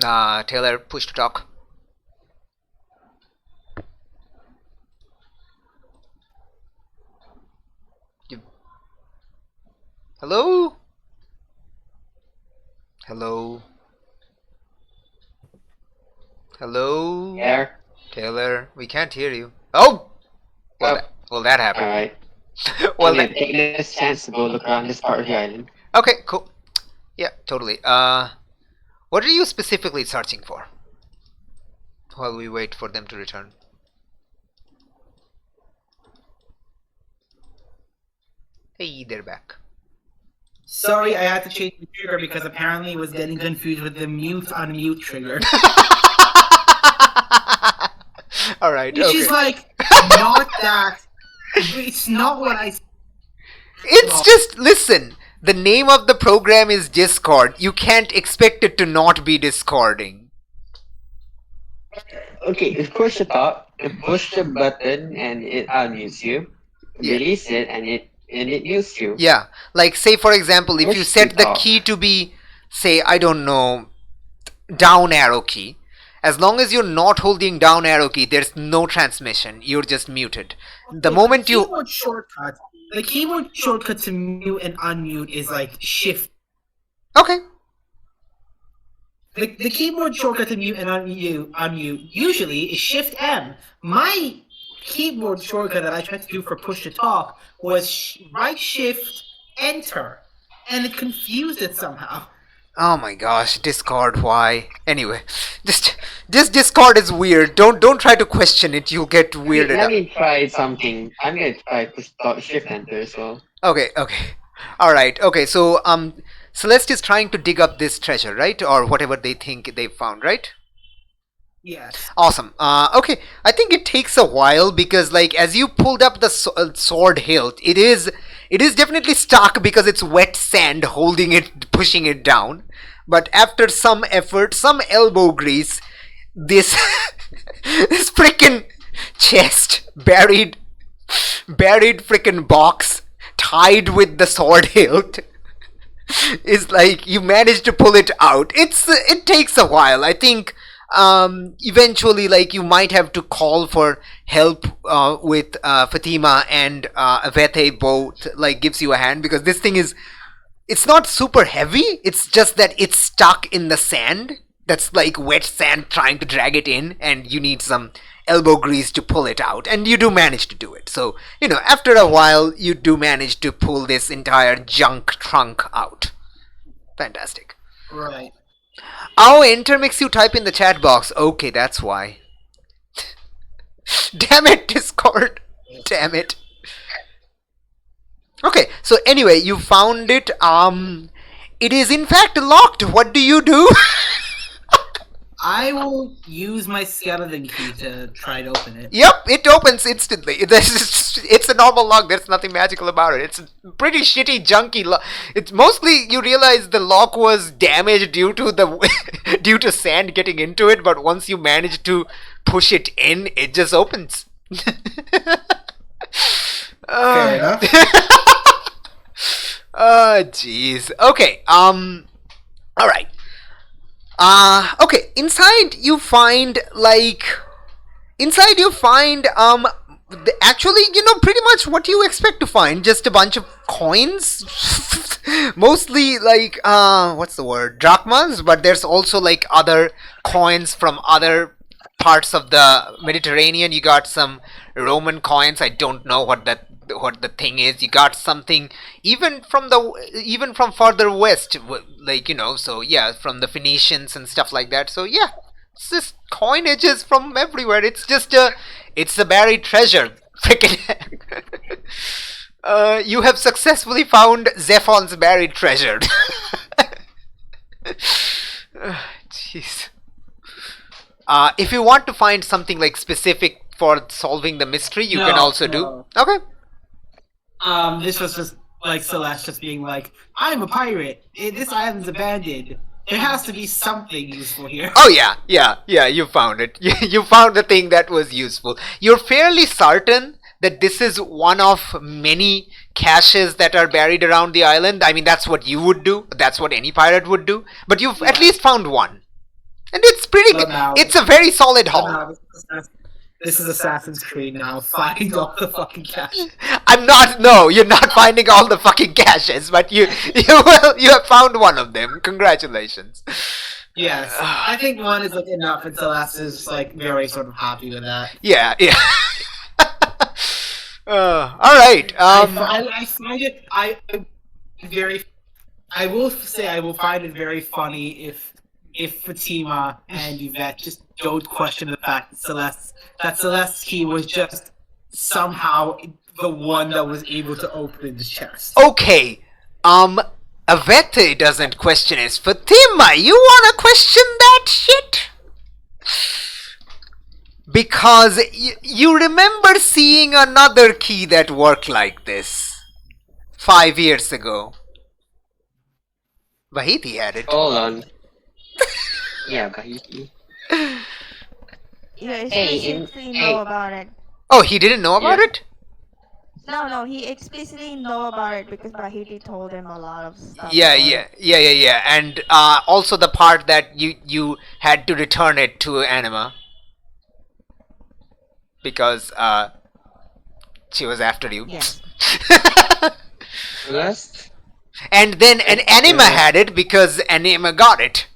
Taylor, push to talk. Hello? Hello? Hello? Yeah. Taylor, we can't hear you. Oh! Well, that All happened. right. Well, I'm gonna take this chance to go look around this part of the island. okay, cool. Yeah, totally. What are you specifically searching for? While we wait for them to return. Hey, they're back. Sorry, I had to change the trigger because apparently it was getting confused with the mute unmute trigger. All right. Which Okay. is like not that. It's not what I. It's just listen. The name of the program is Discord. You can't expect it to not be discording. Okay, you push the top, you push the button, and it unmutes you. Yeah. Release it, and it mutes you. Yeah. Like say for example, if you Push set to the top. key to be, say, I don't know, down arrow key. As long as you're not holding down arrow key, there's no transmission. You're just muted. The moment you The keyboard shortcut to mute and unmute is like shift. okay. The keyboard shortcut to mute and unmute usually is shift M. My keyboard shortcut that I tried to do for push to talk was right shift enter, and it confused it somehow. Oh my gosh, Discord, why? Anyway, just Discord is weird. Don't try to question it. You'll get weirded Let out. me try something. I'm gonna try to start shift enter as well. Okay. All right. Okay. So Celeste is trying to dig up this treasure, right? Or whatever they think they found, right? Yes. Awesome. Okay. I think it takes a while because, like, as you pulled up the sword hilt, it is definitely stuck because it's wet sand holding it, pushing it down. But after some effort, some elbow grease, this this freaking chest buried freaking box tied with the sword hilt is like you managed to pull it out. It takes a while. I think eventually like you might have to call for help with Fatima and Avete both like gives you a hand because this thing is it's not super heavy. It's just that it's stuck in the sand. That's like wet sand trying to drag it in, and you need some elbow grease to pull it out, and you do manage to do it. So, you know, after a while, you do manage to pull this entire junk trunk out. Fantastic. Right. Oh, enter makes you type in the chat box. Okay, that's why. Damn it, Discord. Damn it. Okay, so anyway, you found it. It is in fact locked. What do you do? I will use my skeleton key to try to open it. Yep, it opens instantly. It's a normal lock. There's nothing magical about it. It's a pretty shitty, junky lock. It's mostly you realize the lock was damaged due to the due to sand getting into it. But once you manage to push it in, it just opens. Fair enough. Oh, jeez. Okay. All right. Okay. Inside you find actually, you know, pretty much what you expect to find. Just a bunch of coins. Mostly like what's the word? Drachmas, but there's also like other coins from other parts of the Mediterranean. You got some Roman coins. I don't know what the thing is. You got something even from farther west, like, you know, so yeah, from the Phoenicians and stuff like that. So yeah, it's just coinages from everywhere. It's just it's a buried treasure. Freaking you have successfully found Zephon's buried treasure. Jeez. If you want to find something like specific for solving the mystery, you can also do. Okay. This was just like Celeste just being like, I'm a pirate. This island's abandoned. There has to be something useful here. Oh yeah, you found it. You found the thing that was useful. You're fairly certain that this is one of many caches that are buried around the island. I mean, that's what you would do. That's what any pirate would do. But you've at least found one. And it's pretty good. Now, it's a very solid haul. This is Assassin's Creed now. Find all the fucking caches. I'm not. No, you're not finding all the fucking caches, but you have found one of them. Congratulations. Yes, I think one is like enough, and Celeste is like very sort of happy with that. Yeah. All right. I find it. I will say I will find it very funny if Fatima and Yvette just don't question the fact that Celeste's key was just somehow the one that was able to open the chest. Okay. Avete doesn't question it. Fatima, you wanna question that shit? Because you remember seeing another key that worked like this 5 years ago. Vahiti had it. Hold on. Yeah, Bahiti. You explicitly know about it. Oh, he didn't know about Yeah. it? No, he explicitly know about it because Bahiti told him a lot of stuff. Yeah. about it. And also the part that you had to return it to Anima. Because she was after you. Yes. Celeste? And then an Anima had it because Anima got it.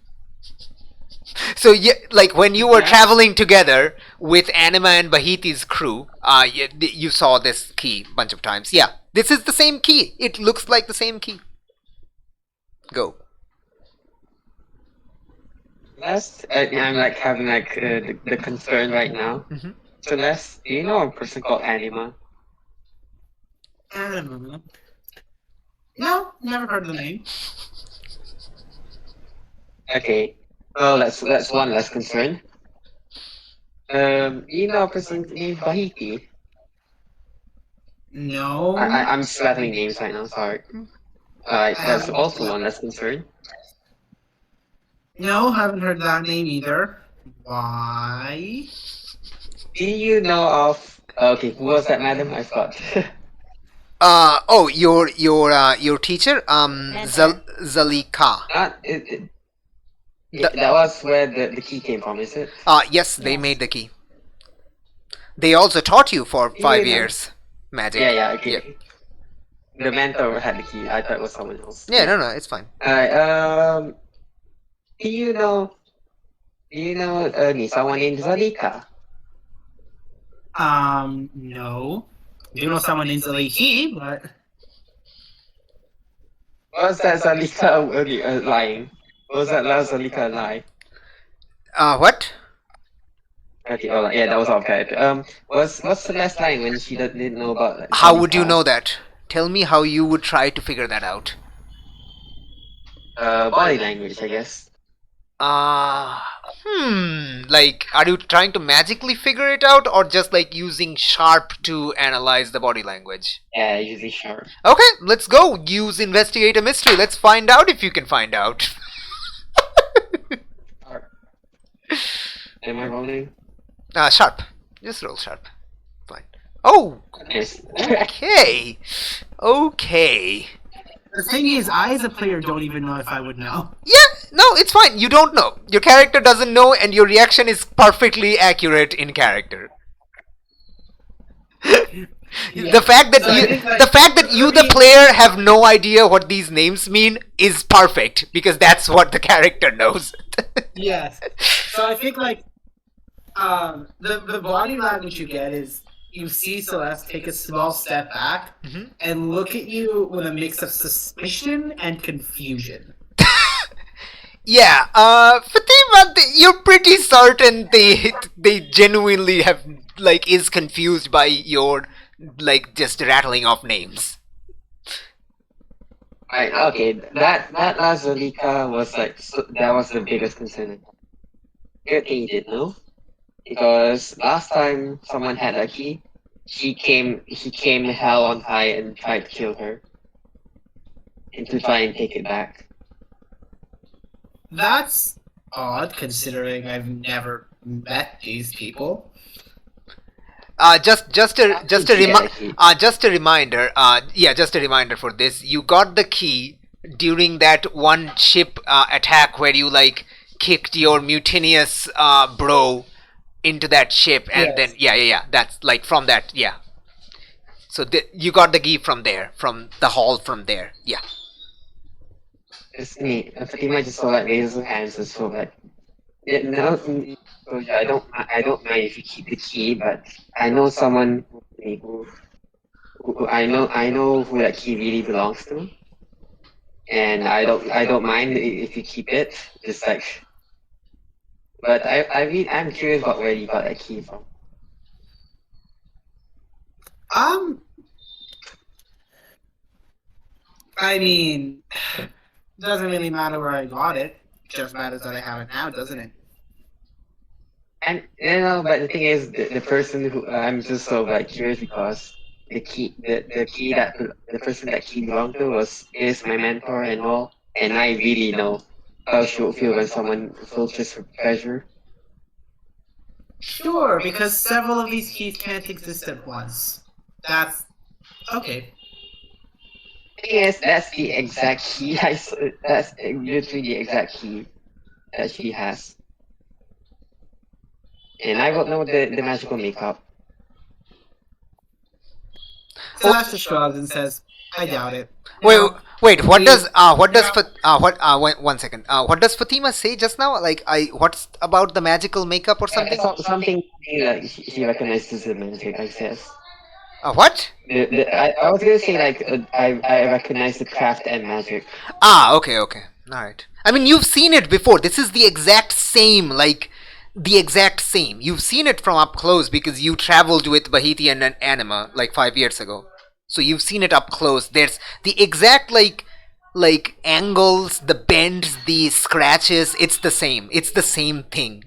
So like when you were traveling together with Anima and Bahiti's crew, you saw this key a bunch of times. Yeah, this is the same key. It looks like the same key. Go. Celeste? I'm like having like the concern right now. Mm-hmm. Celeste, do you know a person called Anima? No, never heard of the name. Okay. Well, that's one less concern. You know a person named Bahiti? No. I'm slathering names right now, sorry. That's also one less concern. No, haven't heard that name either. Why? Do you know of... Okay, who was that, madam? I forgot. Your teacher, Zalika. That was where the key came from, is it? Yes, they made the key. They also taught you for 5 Yeah. years magic. Yeah, okay. The mentor had the key. I thought it was someone else. Yeah, no, it's fine. Alright, do you know someone named Zalika? No. You know someone in Zaliki, but Was that Zalika lying? Was that last Zalika lie? What? Okay, alright, yeah, that was off character. Was Celeste lying when she didn't know about like, How would you Zalika? know that? Tell me how you would try to figure that out. Body language, I guess. Like, are you trying to magically figure it out, or just like using sharp to analyze the body language? Yeah, usually sharp. Okay, let's go. Use investigate a mystery. Let's find out if you can find out. Sharp. Am I rolling? Sharp. Just roll sharp. Fine. Oh, Yes. okay. Okay. the thing is, I as a player don't even know if I would know. Yeah, no, it's fine. You don't know. Your character doesn't know, and your reaction is perfectly accurate in character. The fact that So I think, like, the fact that you, the player, have no idea what these names mean is perfect because that's what the character knows. Yes. So I think like the body language you get is you see Celeste take a small step back Mhm. and look at you with a mix of suspicion and confusion. Yeah, Fatima, you're pretty certain they genuinely have like is confused by your like just rattling off names. Right, okay, that last Zalika was like, that was the biggest concern. Good thing you did know. Because last time someone had a key, he came hell on high and tried to kill her, and to try and take it back. That's odd, considering I've never met these people. Just a Just a reminder. Just a reminder for this. You got the key during that one ship attack where you like kicked your mutinous bro into that ship, and then that's like from that. Yeah. So you got the key from there, from the hall from there. Yeah. It's me. Fatima just sort of like raises her hands and sort of like, yeah, no, I don't mind if you keep the key, but I know someone who I know who that key really belongs to, and I don't mind if you keep it. Just like, but I'm curious about where you got that key from. I mean, doesn't really matter where I got it. Just matters that I have it now, doesn't it? And but the thing is, the person who I'm just so like curious because the key that the person that key belonged to is my mentor and all, and I really know how she would feel when someone filters for treasure. Sure, because several of these keys can't exist at once. That's okay. Yes, that's the exact key. That's literally the exact key that she has. And I don't know the magical makeup. Sasha shrugs and says, "I doubt it." Wait. What we- does one second. What does Fatima say just now? Like, what's about the magical makeup or something? Something like she recognizes the magic, I guess. What? I was gonna say like I recognize the craft and magic. Okay. All right. I mean, you've seen it before. This is the exact same, like the exact same. You've seen it from up close because you traveled with Bahiti and Anima like 5 years ago. So you've seen it up close. There's the exact like angles, the bends, the scratches. It's the same. It's the same thing.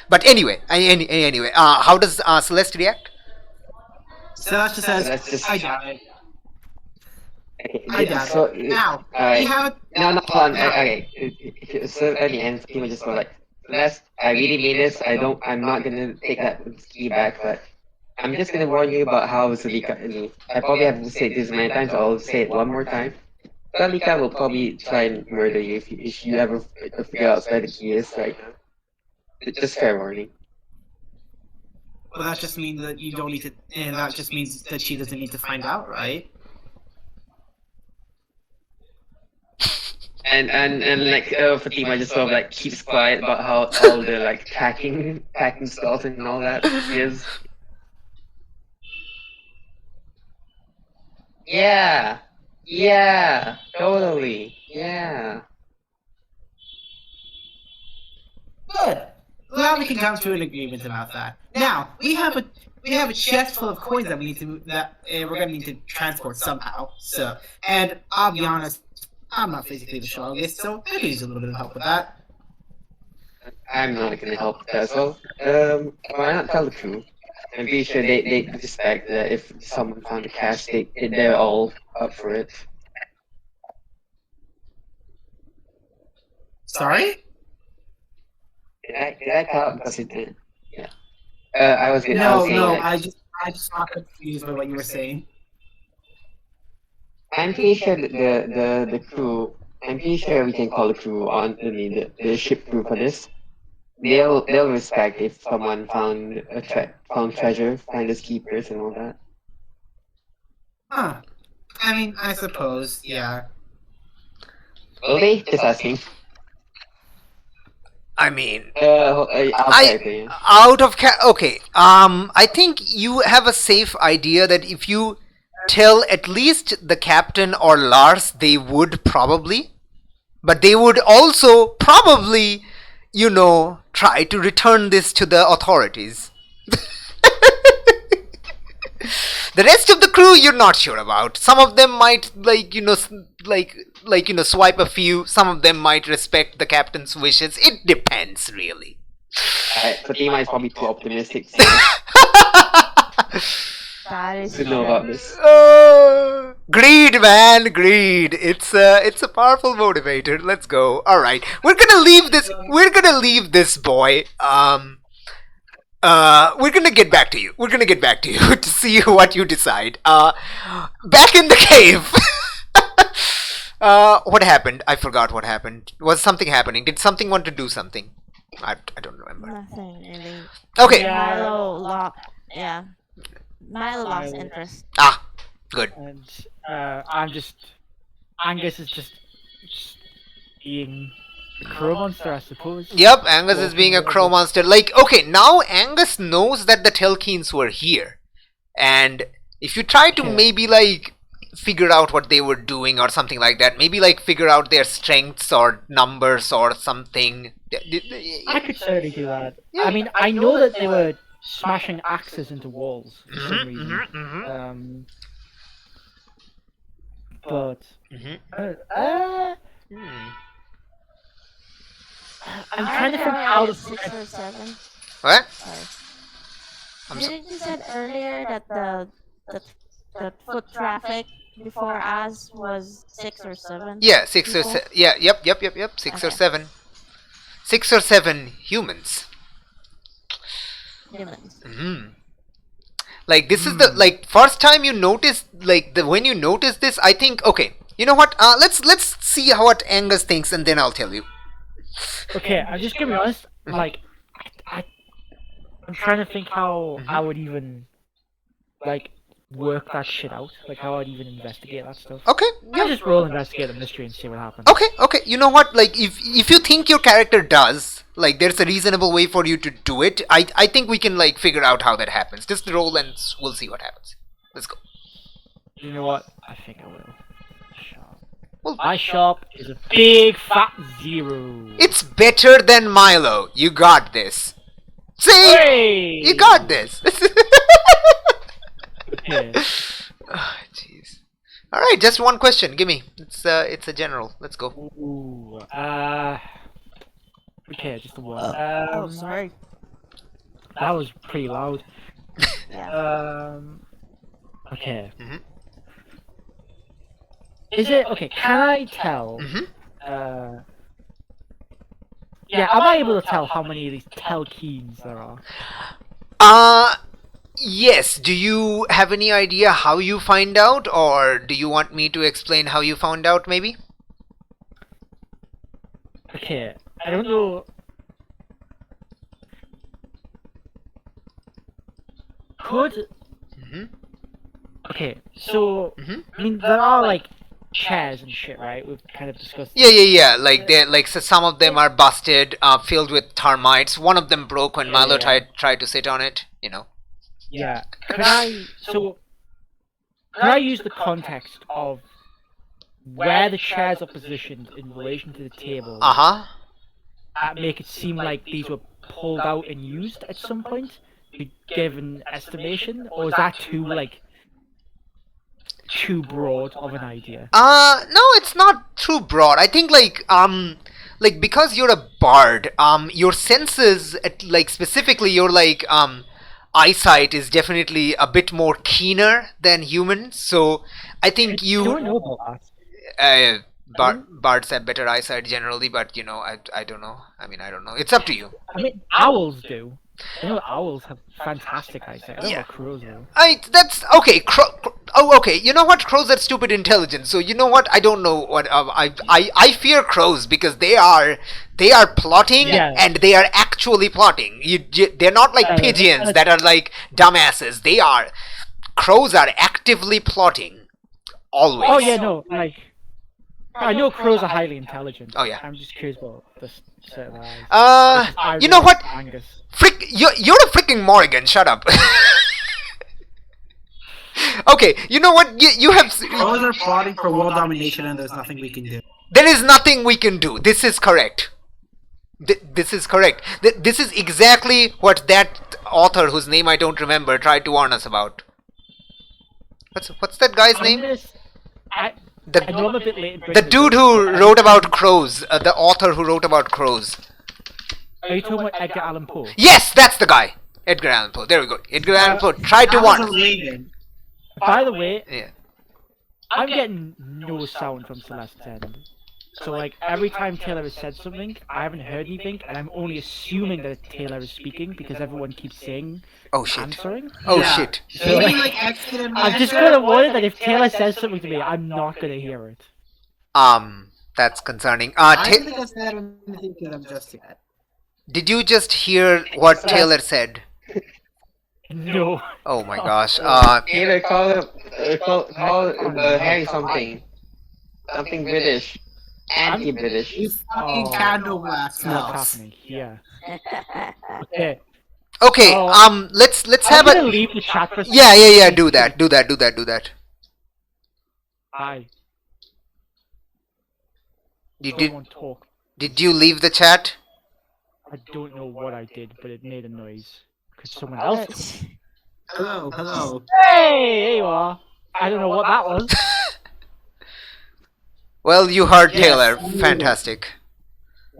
But anyway, how does Celeste react? Sasha says, That's just- "I doubt it." Okay, I doubt so, it. Now, alright. we have No, hold on. Okay. So at the end, people just go like, "Celeste, I really mean this. I'm not gonna take that key back, but I'm just gonna warn you about how Zulika. I probably have to say this many times. So I'll say it one more time. Zulika will probably try and murder you if you ever figure out where the key is right now. Just fair warning." Well, that just means that you don't need to, and that just means that she doesn't need to find out, right? And like Fatima just sort of like keeps quiet about how all the like packing stuff and all that is. Yeah, totally, yeah. Good. Glad we can come to an agreement about that. Now we have a chest full of coins that we're gonna need to transport somehow. So, and I'll be honest, I'm not physically the strongest, so I could use a little bit of help with that. I'm not gonna help with that as well. Why not tell the crew? I'm pretty sure they suspect that if someone found the cash, they're all up for it. Sorry? Did I tell? Because it did. Yeah. I was saying. No, Like, I just got confused by what you were saying. I'm pretty sure that the crew. I'm pretty sure we can call the crew on. I mean, the ship crew for this. They'll respect if someone found found treasure, finders keepers, and all that. Huh. I mean, I suppose, yeah. Will they? Just asking. I mean, I'll try to, yeah. out of okay. I think you have a safe idea that if you tell at least the captain or Lars, they would probably, but they would also probably, try to return this to the authorities. The rest of the crew, you're not sure about. Some of them might, swipe a few. Some of them might respect the captain's wishes. It depends, really. Fatima is probably too optimistic. That is To know true. about this. Greed, man, greed. It's a powerful motivator. Let's go. All right, we're gonna leave this. We're gonna leave this boy. We're gonna get back to you. We're gonna get back to you to see what you decide. Back in the cave. What happened? I forgot what happened. Was something happening? Did something want to do something? I don't remember. Nothing really. Okay. Yeah. Milo lost. Yeah. Milo lost interest. Ah, good. And Angus is just being a crow monster, I suppose. Yep, Angus is being a crow monster. Like, okay, now Angus knows that the Telkhines were here. And if you try to maybe, like, figure out what they were doing or something like that, maybe, like, figure out their strengths or numbers or something. I could certainly do that. Yeah. I mean, I know that they were smashing axes into walls for some reason. But I'm trying to think how to 6 or 7. What? Sorry. I'm so- Didn't you said earlier that the foot traffic before us was 6 or 7? Yeah, 6 or people? 7. Yeah, yep. 6 or Okay. 7. 6 or 7 humans. Humans. Like, this is the, like, first time you notice, like, when you notice this, I think, okay, you know what, let's see what Angus thinks and then I'll tell you. Okay, I'm just gonna be honest. Like, I'm trying to think how I would even like work that shit out. Like how I'd even investigate that stuff. Okay, I'll just roll investigate the mystery and see what happens. okay, you know what, like, if you think your character does, like, there's a reasonable way for you to do it, I think we can, like, figure out how that happens. Just roll and we'll see what happens. Let's go. You know what? I think I will. Sharp. Well, My sharp is a big fat 0. it's better than Milo. You got this. See? Hey! You got this. Okay. Ah, jeez. All right, just one question. Give me. It's a general. Let's go. Ooh. Okay, just the one. Oh, sorry. That was pretty loud. Yeah. Okay. Mhm. Is it okay? Can I tell? Mhm. Yeah, am I able to tell how many of these Telkhines there are? Yes. Do you have any idea how you find out, or do you want me to explain how you found out? Maybe. Okay, I don't know. Could Mhm. okay, so Mhm. I mean there are like chairs and shit, right? We've kind of discussed. Yeah. Like, they, like, so some of them are busted, filled with termites. One of them broke when Milo Yeah. tried to sit on it. You know. Yeah. Could I use the context of where the chairs are positioned in relation to the table? Make it seem like these were pulled out and used at some point to give an estimation, or is that too broad of an idea? No, it's not too broad. I think, like, because you're a bard, your senses, like, specifically your, like, eyesight is definitely a bit more keener than humans. So I think I don't you, know about that. bards have better eyesight generally, but, you know, I don't know. I mean, I don't know. It's up to you. I mean, owls do. I know owls have fantastic eyesight. I don't know Yeah. about crows though. That's okay. Okay. You know what? Crows are stupid intelligent. So you know what? I don't know what. I fear crows because they are plotting, Yeah. and they are actually plotting. They're not like Yeah, pigeons that are like dumbasses. Crows are actively plotting. Always. Oh yeah, no, like I know crows are highly intelligent. Oh, yeah. I'm just curious about this set of eyes. You know what? Angus. You're a freaking Morrigan. Shut up. Okay, you know what? You have. Crows are plotting for world domination, and there's nothing we can do. There is nothing we can do. This is correct. This is correct. This is exactly what that author, whose name I don't remember, tried to warn us about. What's that guy's name? I The know I'm a bit late. in the bringing dude this who up, but wrote about crows. The author who wrote about crows. Are you talking about Edgar Allan Poe? Yes, that's the guy. Edgar Allan Poe. There we go. Edgar Allan Poe. Try to That was a one. Raven. By the way, Yeah. I'm getting no sound from Celeste's end. So like every time Taylor has said something, I haven't heard anything, and I'm only assuming that Taylor is speaking because everyone keeps saying Oh shit. answering. Oh Yeah. shit. So, Maybe like, like exit and I'm just gonna worry that if Taylor says something to me, I'm not gonna hear it. That's concerning. I don't think I said anything to them just yet. Did you just hear what Taylor said? No. Oh my gosh. Taylor, call Harry something. Something British. Anti-British. You fucking candle blast What's mouse. happening here? Okay. Okay. Oh. Let's I'm have gonna a. leave the chat for a second. Yeah. Do that. Hi. Did Someone talk. you leave the chat? I don't know what I did, but it made a noise. Could someone else? Hello, hello. Hey, there you are. I don't know what that was. Well, you heard Yes, Taylor. you- Fantastic.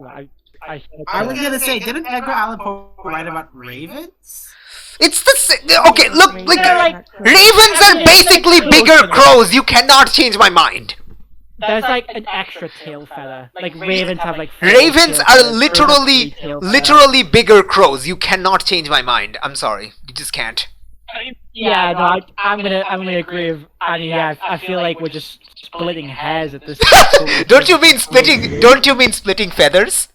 I was gonna say, didn't Edgar Allan Poe write about ravens? It's the okay. Look, like They're like- ravens are basically bigger crows. You cannot change my mind. There's like an extra tail feather. Like ravens have like. four Ravens tail are feathers, literally, three tail feathers. literally bigger crows. You cannot change my mind. I'm sorry. You just can't. Yeah, no, I'm gonna agree with Annie. Yeah, I feel like we're just splitting hairs at this point. Don't you mean splitting? Don't you mean splitting feathers?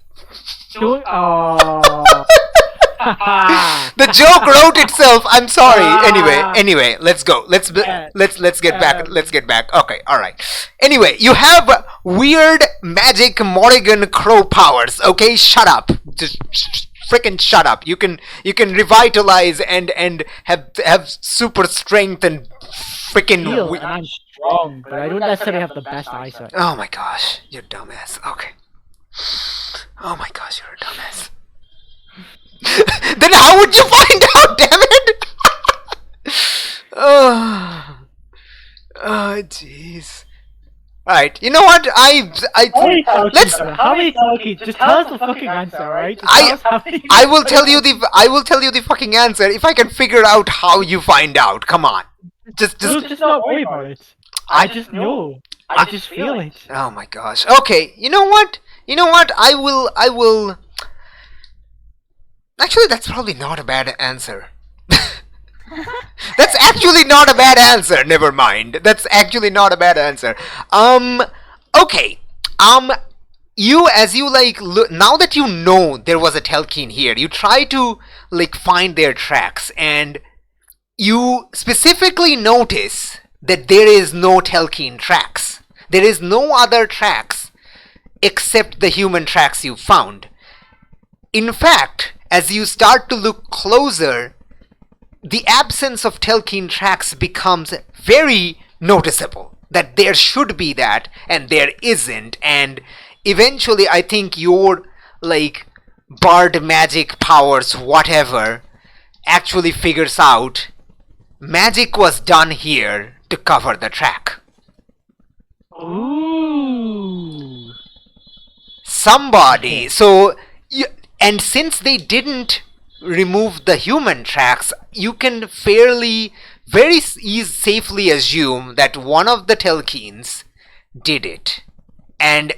Oh. The joke wrote itself. I'm sorry. Anyway, let's go. Let's get back. Let's get back. Okay, all right. Anyway, you have weird magic Morrigan crow powers. Okay, shut up. Just freaking shut up. You can revitalize and have super strength and freaking. Heal, and I'm strong, but I don't necessarily have the best eyesight. Oh my gosh, you're a dumbass. Okay. Oh my gosh, you're a dumbass. Then how would you find out, damn it? Oh, jeez. Alright, you know what? Let's. How many Telkhines? Just tell us the fucking answer, alright? I will tell you the fucking answer if I can figure out how you find out. Come on. Just not worry about it. I just know. I just feel it. Oh my gosh. Okay, you know what? I will. Actually, that's probably not a bad answer. That's actually not a bad answer. Never mind. That's actually not a bad answer. Okay. You now that you know there was a Telkhine here, you try to like find their tracks, and you specifically notice that there is no Telkhine tracks. There is no other tracks except the human tracks you found. In fact, as you start to look closer, the absence of Telkhine tracks becomes very noticeable. That there should be that, and there isn't. And eventually, I think your, like, bard magic powers, whatever, actually figures out magic was done here to cover the track. Ooh. Somebody. So, and since they didn't remove the human tracks, you can very safely assume that one of the Telkhines did it. And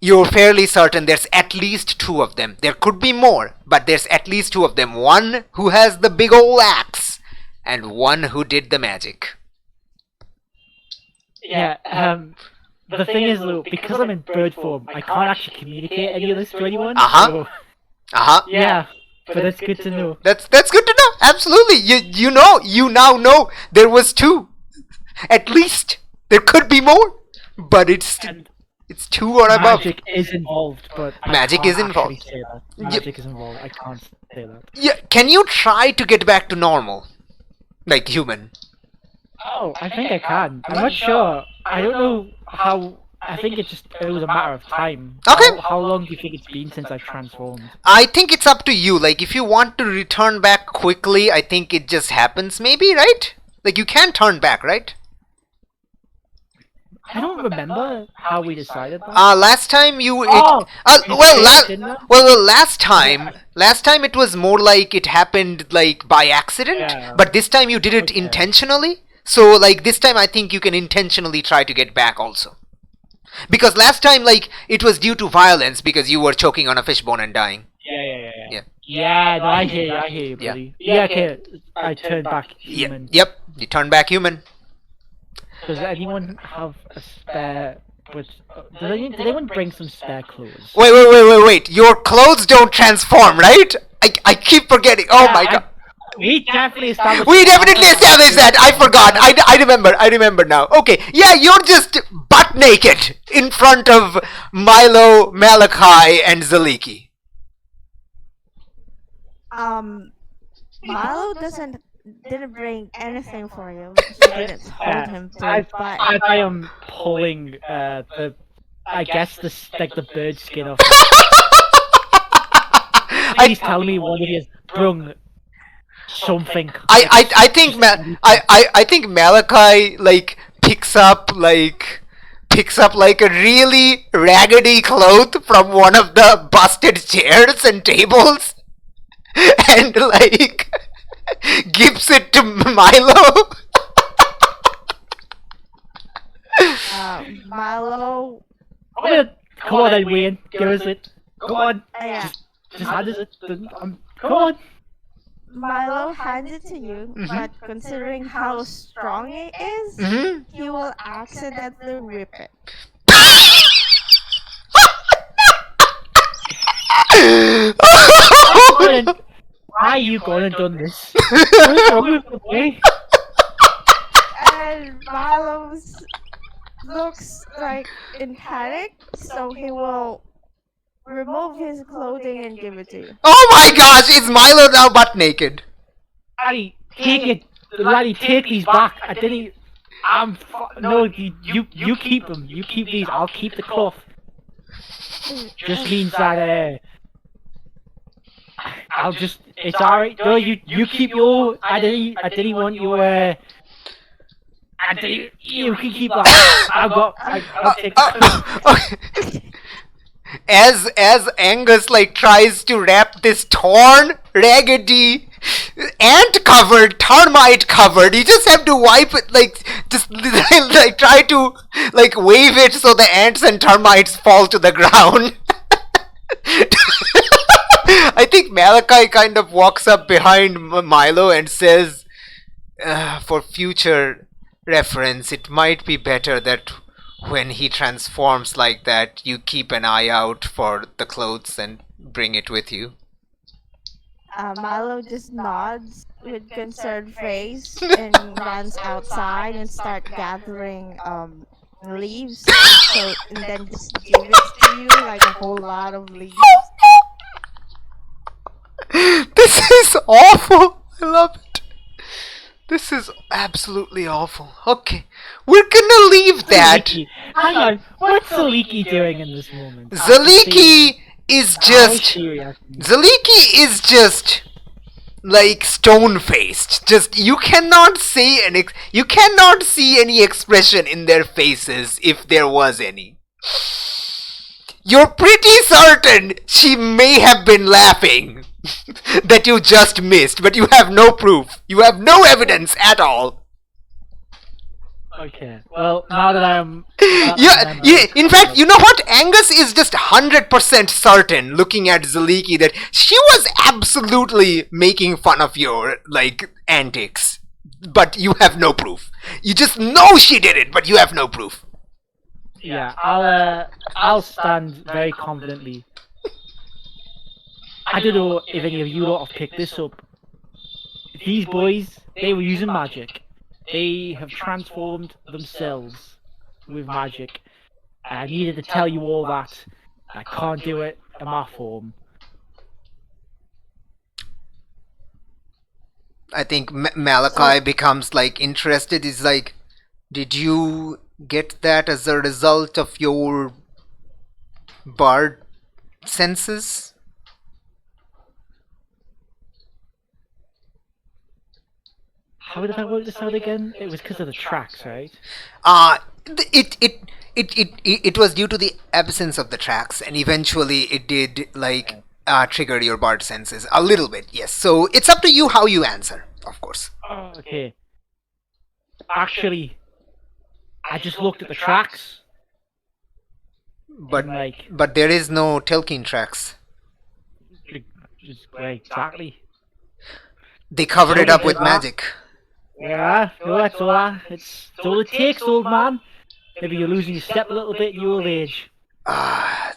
you're fairly certain there's at least two of them. There could be more, but there's at least two of them. One who has the big ol' axe, and one who did the magic. Yeah, the thing is, Lou, because I'm in bird form, I can't actually communicate any of this to anyone. Uh-huh. So, yeah, but that's good to know. That's good to know. Absolutely. You now know there was two. At least. There could be more, but it's two or above. Magic is involved, but Magic I can't is involved. actually say that. Magic is involved. I can't say that. Yeah, can you try to get back to normal? Like human. Oh, I think I can. I'm not sure. I don't know how. I think it was a matter of time. Okay. How long do you think it's been since I've transformed? I think it's up to you. Like, if you want to return back quickly, I think it just happens maybe, right? Like, you can turn back, right? I don't remember how we decided that. Last time you Oh, you changed, didn't it? last time it was more like it happened like by accident, Yeah. but this time you did it Okay. intentionally. So like this time I think you can intentionally try to get back also. Because last time like it was due to violence because you were choking on a fishbone and dying. Yeah. Yeah. Yeah, no, I hear you, Yeah. buddy. Yeah, okay. I turned back human. Yep. You turn back human. Does anyone have a spare? Did anyone bring some spare clothes? Wait. Your clothes don't transform, right? I keep forgetting. Oh my god. We definitely established. We definitely established that. I forgot. I remember now. Okay. Yeah, you're just butt naked in front of Milo, Malachi, and Zaliki. Milo didn't bring anything for you. She didn't hold him to, but I am pulling I guess the bird skin off. Please tell me one of you has brung something. I think Malachi like picks up like a really raggedy cloth from one of the busted chairs and tables and like gives it to Milo. Milo. Come on, then, Wayne. Give us it. Come on. Yeah. Just hand us it. Come on. Milo hands it to you, but considering how strong it is, he will accidentally rip it. Why are you going and done this? What's wrong with the boy? And Milo looks like in panic, so he will remove his clothing and give it to you. Oh my gosh, is Milo now butt naked? Laddie, take it. Laddie, take these back. I didn't. No, you keep them. You keep these. I'll keep the cloth. Just means that I'll just. It's alright. No, you keep your. I didn't want your. You can keep that. I'll take it. As Angus like tries to wrap this torn, raggedy, ant covered, termite covered, you just have to wipe it just like try to like wave it so the ants and termites fall to the ground. I think Malachi kind of walks up behind Milo and says, for future reference, it might be better that when he transforms like that, you keep an eye out for the clothes and bring it with you. Milo just nods with concerned face and runs outside and start gathering leaves, and then just give it to you like a whole lot of leaves. This is awful. I love it. This is absolutely awful. Okay, we're gonna leave that. Hang on, what's Zaliki doing in this moment? Zaliki is just like stone-faced. Just you cannot see any expression in their faces if there was any. You're pretty certain she may have been laughing that you just missed, but you have no proof. You have no evidence at all. Okay. Well, now that I'm... in fact, you know what? Angus is just 100% certain, looking at Zaliki, that she was absolutely making fun of your, antics. But you have no proof. You just know she did it, but you have no proof. Yeah, I'll stand very confidently. I don't know if any of you lot have picked this up. These boys, they were using magic. They have transformed themselves with magic. I needed to tell you all that. I can't do it in my form. I think Malachi becomes interested. He's like, did you get that as a result of your bard senses? How did I work this out again? It was because of the tracks, right? It was due to the absence of the tracks, and eventually it did trigger your bard senses a little bit. Yes, so it's up to you how you answer, of course. Okay. Actually, I just looked at the tracks. But and, but there is no Telkhine tracks. Just exactly. They covered it up with magic. Yeah, no, that's all. It's all it takes, old man. Maybe you're losing your step a little bit in your old age.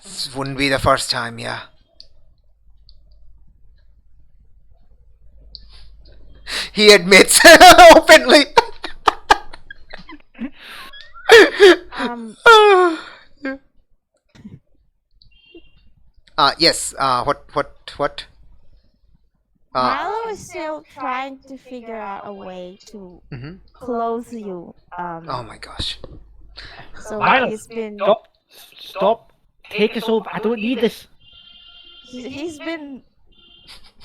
This wouldn't be the first time, yeah. He admits openly. Yes. What? Milo is still trying to figure out a way to close you. Oh my gosh. So Milo, he's been stop. Take us over. I don't need this. he's been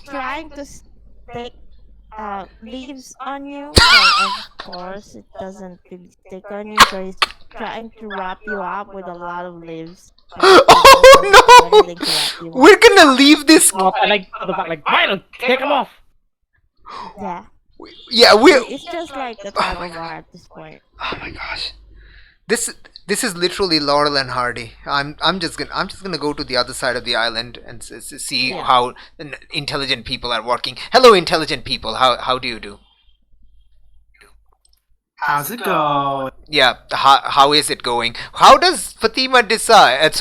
trying to stick leaves on you, but of course it doesn't really stick on you. So he's trying to wrap you up with a lot of leaves. Oh no! We're gonna leave this. Oh, like Milo, take him off. Yeah. Yeah, It's just like the tug of war at this point. Oh my gosh. This is literally Laurel and Hardy. I'm just gonna go to the other side of the island and see how intelligent people are working. Hello, intelligent people. How do you do? How's it go? Yeah. How is it going? How does Fatima decide?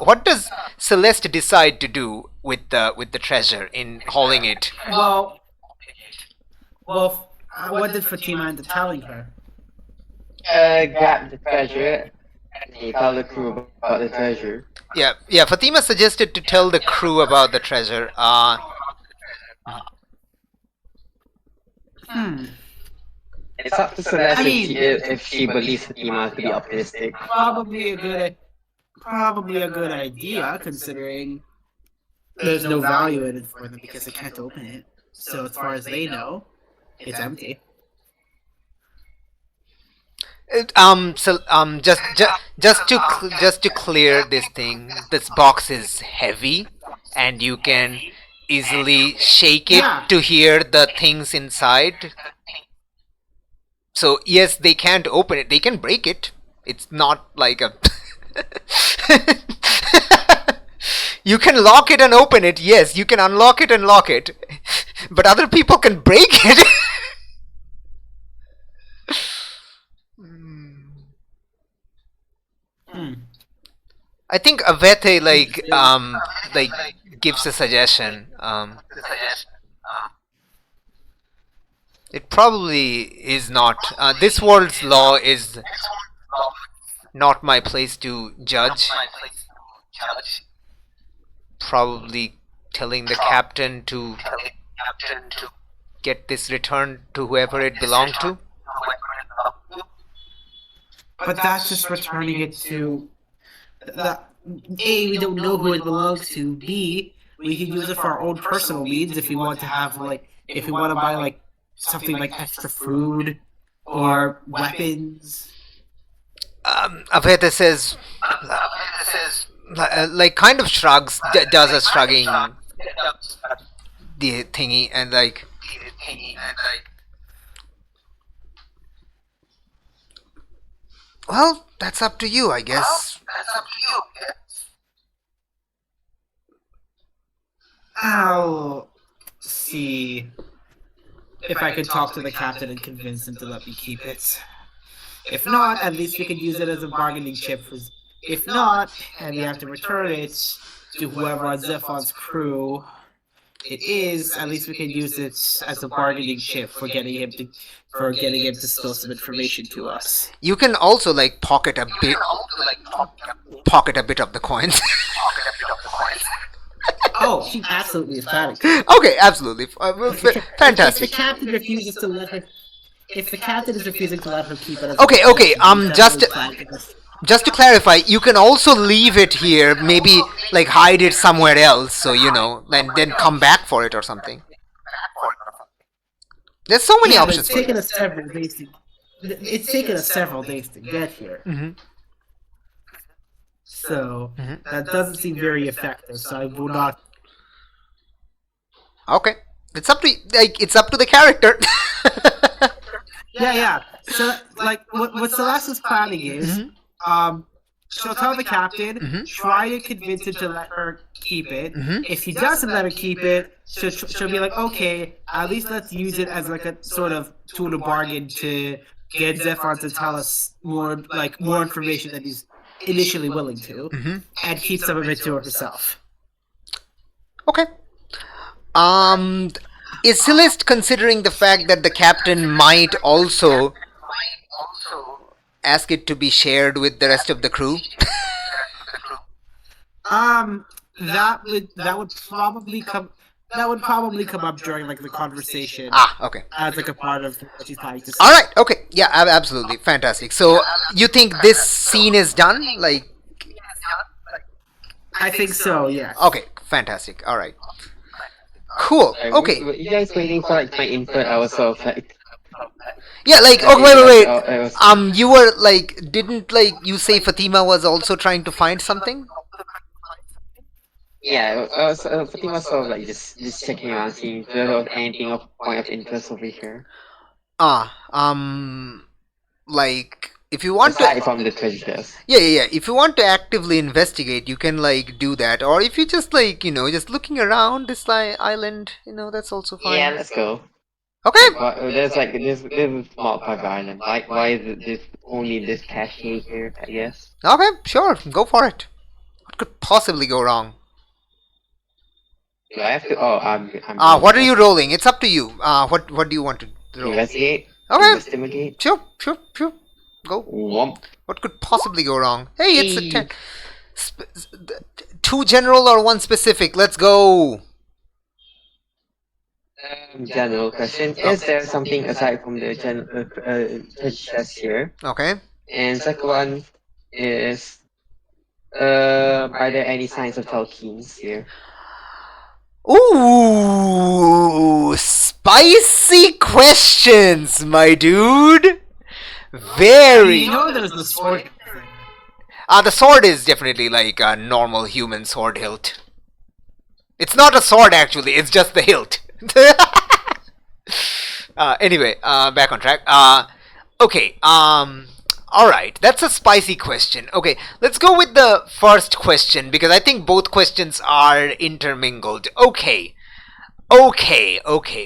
What does Celeste decide to do with the treasure in hauling it? Well, what did Fatima end up telling her? Grab the treasure and tell the crew about the treasure. Yeah. Fatima suggested to tell the crew about the treasure. It's up to Celeste if she believes Fatima to be optimistic. Probably a good idea, considering there's no value in it for them because they can't open it. So as far as they know, it's empty. Just to clear this thing, this box is heavy, and you can easily shake it to hear the things inside. So yes, they can't open it. They can break it. It's not like a. You can lock it and open it. Yes, you can unlock it and lock it, but other people can break it. I think Avete gives a suggestion. It probably is not. This world's law is not my place to judge. Probably telling the captain to get this returned to whoever it belonged to. But that's just returning it to. A, we don't know who it belongs to. B, we can use it for our own personal needs if we want to have if we want to buy something like extra food or weapons. Aveta says, kind of shrugs, does a shrugging the thingy, and well, that's up to you, I guess. I'll see if I could talk to the captain and convince him to let me keep it. If not, at least we could use it as a bargaining chip. If not, and we have to return it to whoever on Zephon's crew it is, at least we can use it as a bargaining chip for getting him to spill some information to us. You can also pocket a bit of the coins. Oh, she absolutely is planning. Okay, absolutely. Fantastic. If the captain refuses to let her, if the captain is refusing to let her keep it as okay. Just to clarify, you can also leave it here, maybe hide it somewhere else, so and then come back for it or something. There's so many options for it. it's taken us several days to get here. Mm-hmm. So Mhm. that doesn't seem very effective. So I will not. Okay, it's up to the character. Yeah. So like what Celeste's planning is, Mhm. she'll tell the captain, Mhm. try to convince him to let her keep it. Mhm. If he doesn't let her keep it, she'll be like, okay, at least let's use it as like a sort of tool to bargain to get Zephon to tell us more information than he's initially willing to, Mhm. and keep some of it to herself. Okay. Is Celeste considering the fact that the captain might also ask it to be shared with the rest of the crew? That would probably come. That would probably come up during like the conversation Okay. as like a part of what she's trying to say. All right. Okay. Yeah. Absolutely. Fantastic. So you think this scene is done? Like. I think so. Yes. Okay. Fantastic. All right. Cool. Okay. Were you guys waiting for like my input? I was so like. Yeah. Like. I Oh, wait. I was, You were like. Didn't like you say Fatima was also trying to find something? yeah, I was Fatima sort of like just checking around, seeing if there was anything of point of interest over here. Like if you want Aside to. from the treasure chest. Yeah. If you want to actively investigate, you can like do that, or if you just like just looking around this island, that's also fine. Yeah, let's go. Okay. But there's a small private island. Why is it this only this cache here? I guess. Okay. Sure. Go for it. What could possibly go wrong? Do I have to? Oh, I'm. What are you rolling? It's up to you. What do you want to roll? Investigate. Okay. Investigate. Sure. Go. Womp. What could possibly go wrong? Hey, it's a Hey. 10. Two general or one specific? Let's go. General question: is there something aside from the treasure chest here? Okay. And second one is, are there any signs of Telkhines here? Ooh, spicy questions, my dude. Very. You know, there's the sword. The sword is definitely like a normal human sword hilt. It's not a sword actually, it's just the hilt. Anyway, back on track. Okay, alright, that's a spicy question. Okay, let's go with the first question because I think both questions are intermingled. Okay. Okay. Okay.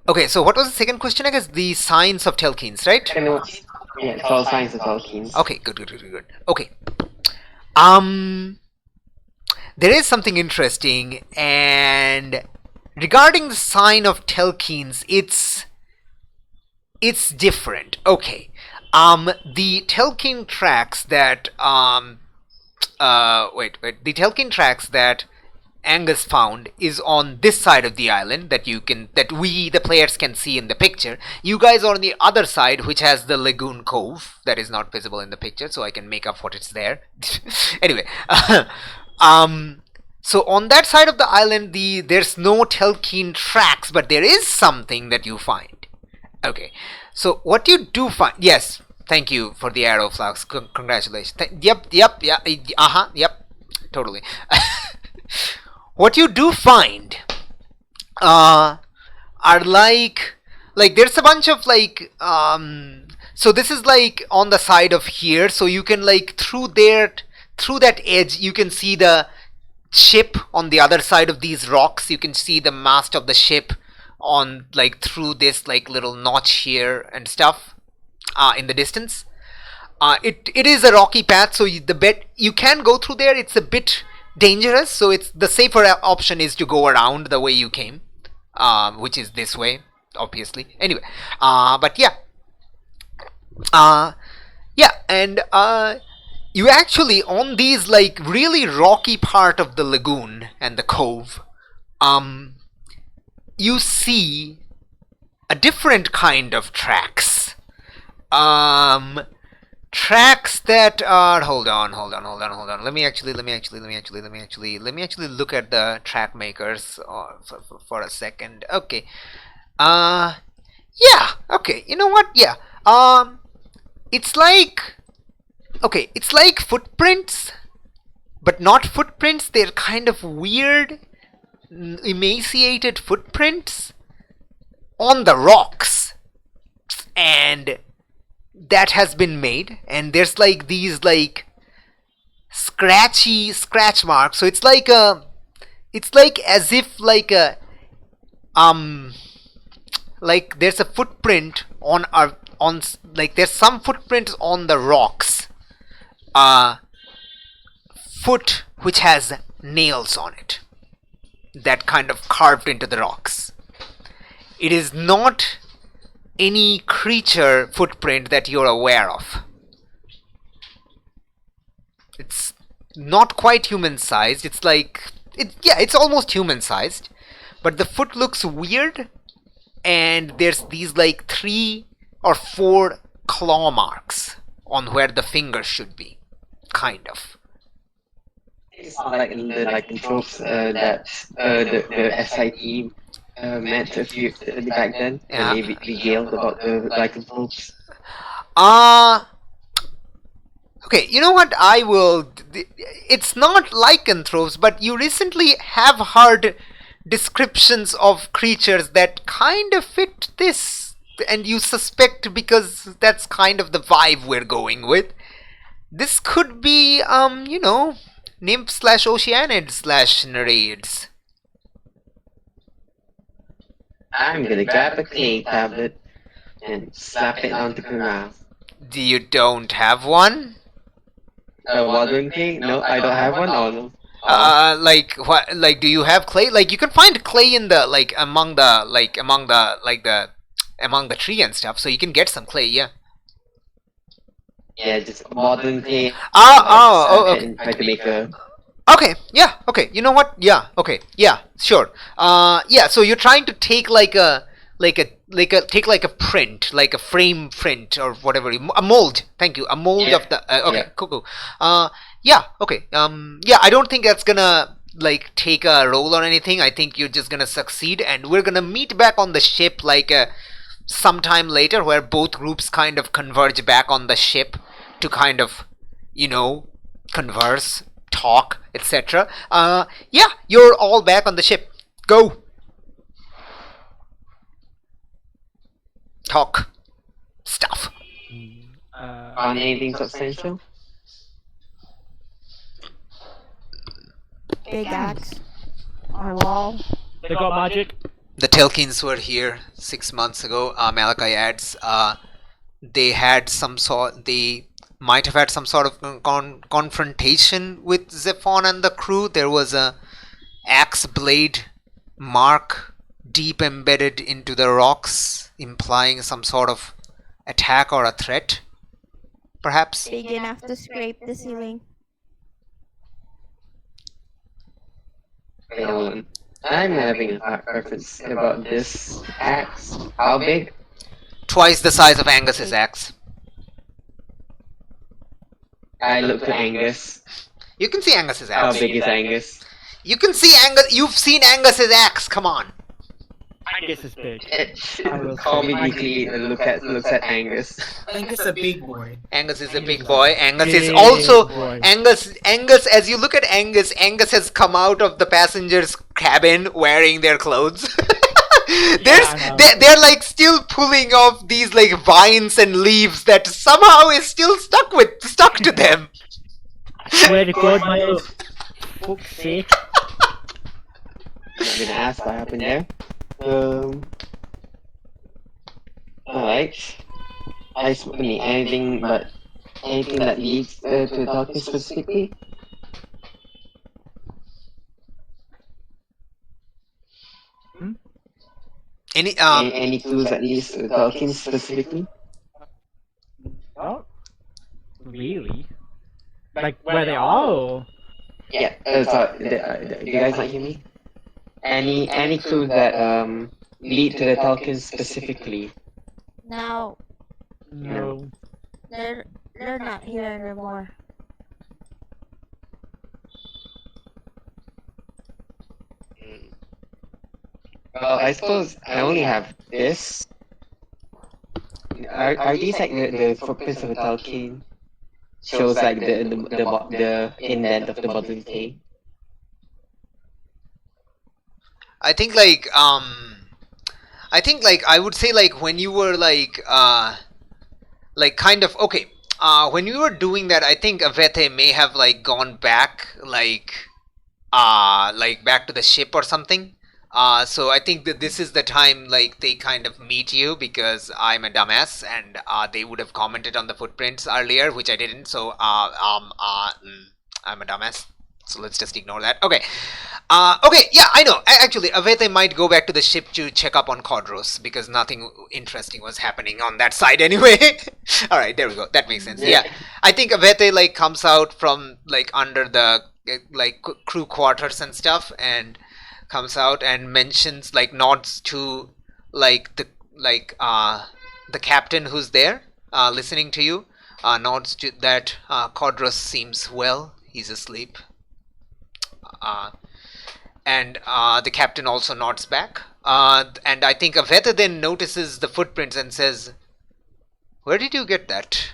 Okay, so what was the second question? I guess the signs of Telkhines, right? Yeah, 12 signs of Telkhines. Okay, good. Okay. There is something interesting, and regarding the sign of Telkhines, it's different. Okay. The Telkhine tracks that the Telkhine tracks that Angus found is on this side of the island that we the players can see in the picture. You guys are on the other side, which has the lagoon cove that is not visible in the picture, so I can make up what it's there. Anyway, so on that side of the island, there's no Telkhine tracks, but there is something that you find. Okay, so what you do find? Yes, thank you for the arrow flux. Congratulations. Yep, totally. What you do find are like there's a bunch of so this is like on the side of here, so you can like through that edge you can see the ship on the other side of these rocks. You can see the mast of the ship on like through this like little notch here and stuff in the distance. It is a rocky path, so you can go through there. It's a bit dangerous, so it's the safer option is to go around the way you came, which is this way, obviously. Anyway, but yeah, and you actually on these like really rocky part of the lagoon and the cove, you see a different kind of tracks. tracks that are hold on. Let me actually look at the track makers for a second. Okay. Yeah. Okay. You know what? Yeah. It's like footprints, but not footprints. They're kind of weird, emaciated footprints on the rocks, and that has been made, and there's like these like scratchy scratch marks. So it's like as if like like there's a footprint like there's some footprints on the rocks, foot which has nails on it that kind of carved into the rocks. It is not any creature footprint that you're aware of. It's not quite human sized. It's like it's almost human sized, but the foot looks weird, and there's these like 3 or 4 claw marks on where the fingers should be, kind of. It's not like the lycanthropes that the SIT met a few back then, Yeah. and they regaled about the lycanthropes. Okay, you know what? It's not lycanthropes, but you recently have heard descriptions of creatures that kind of fit this, and you suspect because that's kind of the vibe we're going with. This could be, nymph/oceanid/nereids. I'm gonna grab a clay tablet and slap it onto the ground. You don't have one? A watering clay? No, I don't have one. Oh no. Like what? Like, do you have clay? Like, you can find clay in the among the tree and stuff. So you can get some clay. Yeah. Yeah, just modern clay. Okay. And try to make a. Okay. Yeah. Okay. You know what? Yeah. Okay. Yeah. Sure. Yeah. So you're trying to take take like a print, like a frame print or whatever, a mold. Thank you, a mold Yeah. of the. Okay. Yeah. Cool. Yeah. Okay. Yeah. I don't think that's gonna like take a roll or anything. I think you're just gonna succeed, and we're gonna meet back on the ship sometime later, where both groups kind of converge back on the ship to kind of, converse, talk, etc. Yeah, you're all back on the ship. Go. Talk. Stuff. On anything substantial? Big axe on a wall. They got magic. The Telkhines were here 6 months ago. Malachi adds, they might have had some sort of confrontation with Zephon and the crew. There was a axe blade mark deep embedded into the rocks, implying some sort of attack or a threat, perhaps. Big enough to scrape the ceiling. Wait, hold on. I'm having a preference about this axe. How big? Twice the size of Angus's axe. I look to Angus. You can see Angus's How axe. big is Angus? You can see Angus. You've seen Angus's axe. Come on. Angus is big. Comically looks at Angus. Angus a big boy. Angus is a big boy. Angus is Big also boy. Angus. As you look at Angus has come out of the passenger's cabin wearing their clothes. They're like still pulling off these like vines and leaves that somehow is still stuck to them. Swear to God, my fuck's sake. I'm not gonna ask what happened there. Alright. Anything that leads to the darkness specifically? Any clues that leads to the darkness specifically? Not really. Like where they are? Or? Yeah. Sorry. Do you guys not hear me? Any clues that lead to the Telkhines specifically? Now, No. there they're not here anymore. Well, I suppose I only have this. Are these like the footprints of a Telkhine? Shows like the indent of the bodily decay. I think like I would say like when you were like kind of okay. When you were doing that, I think Avete may have like gone back like back to the ship or something. So I think that this is the time like they kind of meet you because I'm a dumbass and they would have commented on the footprints earlier, which I didn't. So I'm a dumbass. So let's just ignore that. Okay. Okay, yeah, I know. Actually, Avete might go back to the ship to check up on Codros because nothing interesting was happening on that side anyway. All right, there we go. That makes sense. Yeah, I think Avete like comes out from like under the like crew quarters and stuff, and comes out and mentions like nods to like the captain who's there listening to you. Nods to that Codros seems well. He's asleep. And the captain also nods back. And I think Aveta then notices the footprints and says, "Where did you get that?"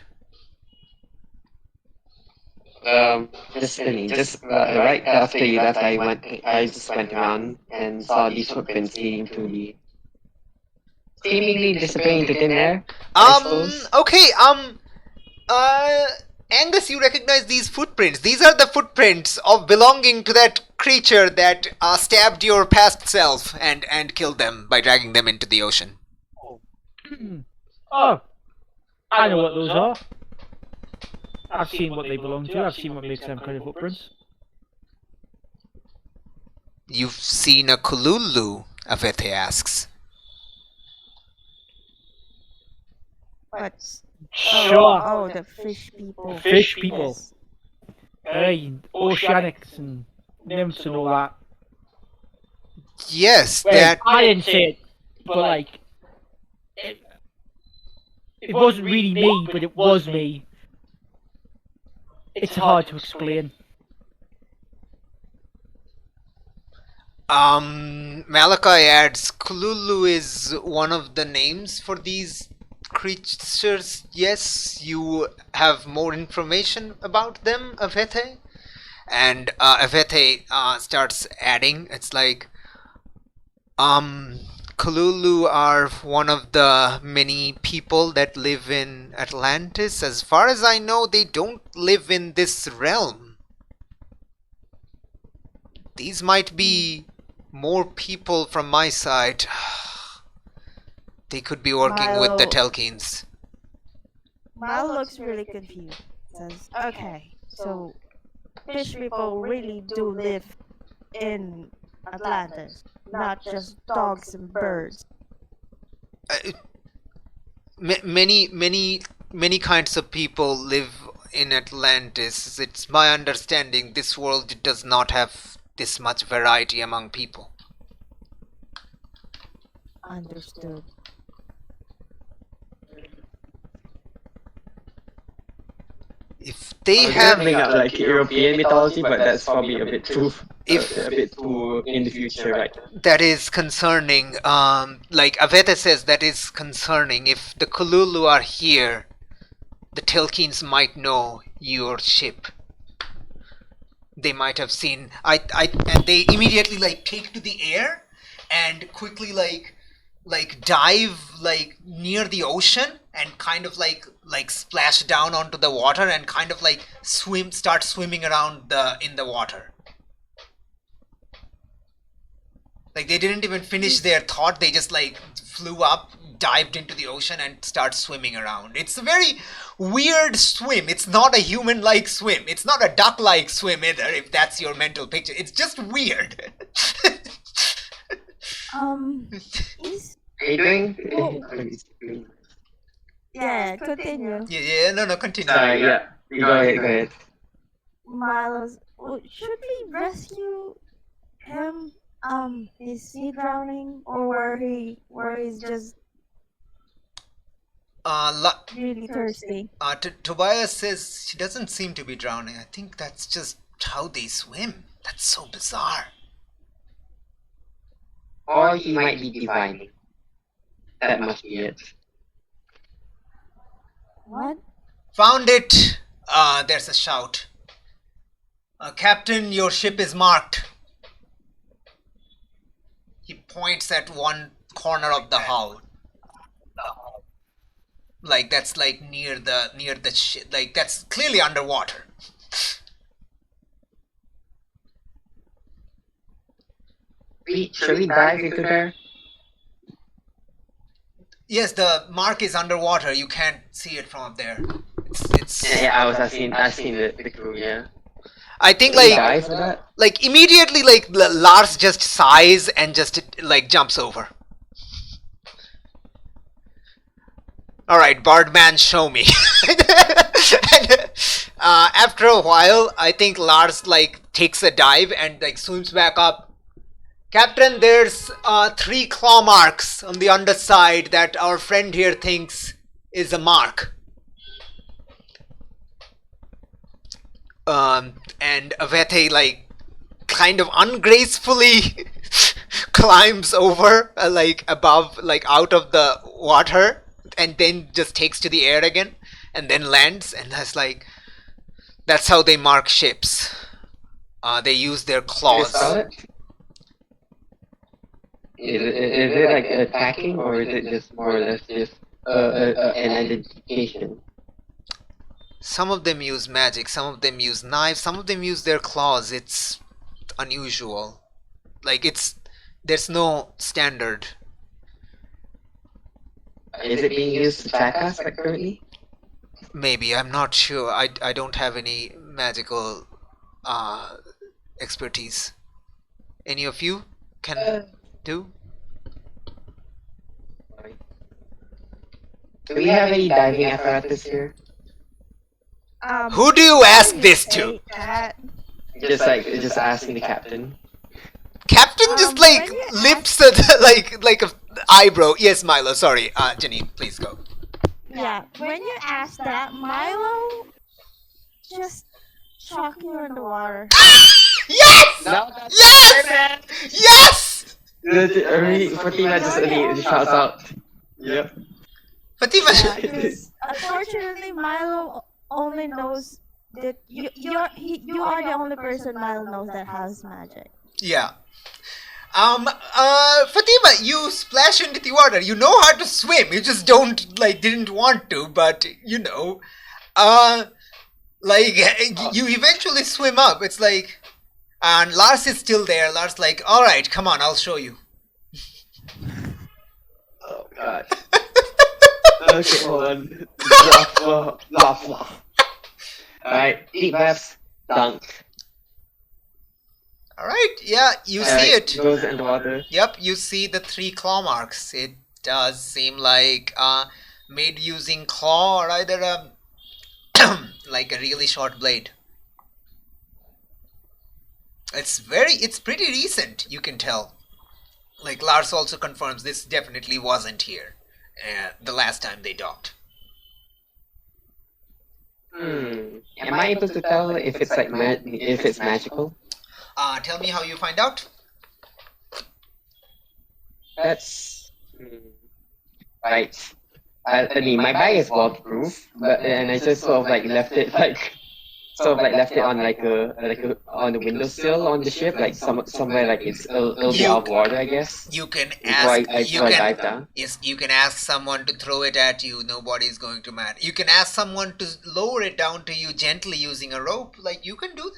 Just spinning. Just right after you left, I just went around and saw these footprints leading to the seemingly disappearing into thin air. I suppose. Okay. Angus, you recognize these footprints. These are the footprints of belonging to that creature that stabbed your past self and killed them by dragging them into the ocean. Oh, I know what those are. I've seen what they belong to. I've seen what makes them kind of footprints. You've seen a Kululu, Avete asks. What's Sure. Oh, the fish people. Fish people. Yes. Hey, oceanics and nymphs and all that. Yes, Well, that. I didn't say it, but like, it wasn't really me, but it was me. It's hard to explain. Malachi adds, Kululu is one of the names for these creatures. Yes, you have more information about them, Avete? And Avete starts adding, it's like, Kululu are one of the many people that live in Atlantis. As far as I know, they don't live in this realm. These might be more people from my side. They could be working with the Milo- Telkhines. Mal looks really confused. Says, "Okay, so fish people really do live in Atlantis, not just dogs and birds." Many kinds of people live in Atlantis. It's my understanding this world does not have this much variety among people. Understood. If they I was have, gonna bring up like European mythology, but that's probably a bit too If- a bit too in the future, right? that is concerning. Like Avete says, that is concerning. If the Kululu are here, the Telkhines might know your ship. They might have seen. And they immediately like take to the air, and quickly like dive like near the ocean and kind of like splash down onto the water and kind of like start swimming around in the water. Like they didn't even finish their thought, they just like flew up, dived into the ocean and start swimming around. It's a very weird swim. It's not a human-like swim. It's not a duck-like swim either, if that's your mental picture. It's just weird. Is Are you doing? yeah, continue. Yeah, no, continue. Sorry, yeah. Go ahead. Milo's. Should we rescue him? Is he drowning, or where he's just? Really thirsty. Tobias says she doesn't seem to be drowning. I think that's just how they swim. That's so bizarre. Or he might be divine. That must be it. What? Found it! There's a shout. Captain, your ship is marked. He points at one corner of the hull. Like that's like near the ship. Like that's clearly underwater. Should we dive into there? Yes, the mark is underwater. You can't see it from up there. It's Yeah, I was asking the crew, yeah. I think Should we like dive for that? immediately like Lars just sighs and just like jumps over. All right, Bardman, show me. And, after a while, I think Lars like takes a dive and like swims back up. Captain, there's 3 claw marks on the underside that our friend here thinks is a mark. And Avete like kind of ungracefully climbs over like above, like out of the water, and then just takes to the air again and then lands, and that's how they mark ships. They use their claws. Is it like attacking, or is it just more or less just an identification? Some of them use magic, some of them use knives, some of them use their claws. It's unusual. Like there's no standard. Is it being used to track us like currently? Maybe, I'm not sure. I don't have any magical expertise. Any of you can do? Do we have any diving apparatus here? Who do you ask this to? Just asking the captain. Captain just like lifts like a eyebrow. Yes, Milo. Sorry, Janine, please go. Yeah, when you ask that, Milo just shocking you in the water. Yes! No, Yes! Yes! Fatima just shouts out. Yep. Fatima. Yeah, 'cause unfortunately, Milo only knows that you are the only person Milo knows that has magic. Yeah. Fatima, you splash into the water. You know how to swim. You just didn't want to, but you know. You eventually swim up. It's like, and Lars is still there. Lars like, all right, come on, I'll show you. Oh god. Okay, hold on. Blah. Alright, deep breaths, dunk. Alright, yeah, you see it. Goes in the water. Yep, you see the 3 claw marks. It does seem like made using claw or either a like a really short blade. It's pretty recent, you can tell. Like Lars also confirms this definitely wasn't here the last time they docked. Am I able to tell if it's like if it's magical? Tell me how you find out. That's right. I mean, my bag is waterproof, and I just sort of like left it on on the windowsill on the ship, like somewhere like it'll be out of water, I guess. You can Before ask. I dive down. Yes, you can ask someone to throw it at you. Nobody's going to matter. You can ask someone to lower it down to you gently using a rope. Like you can do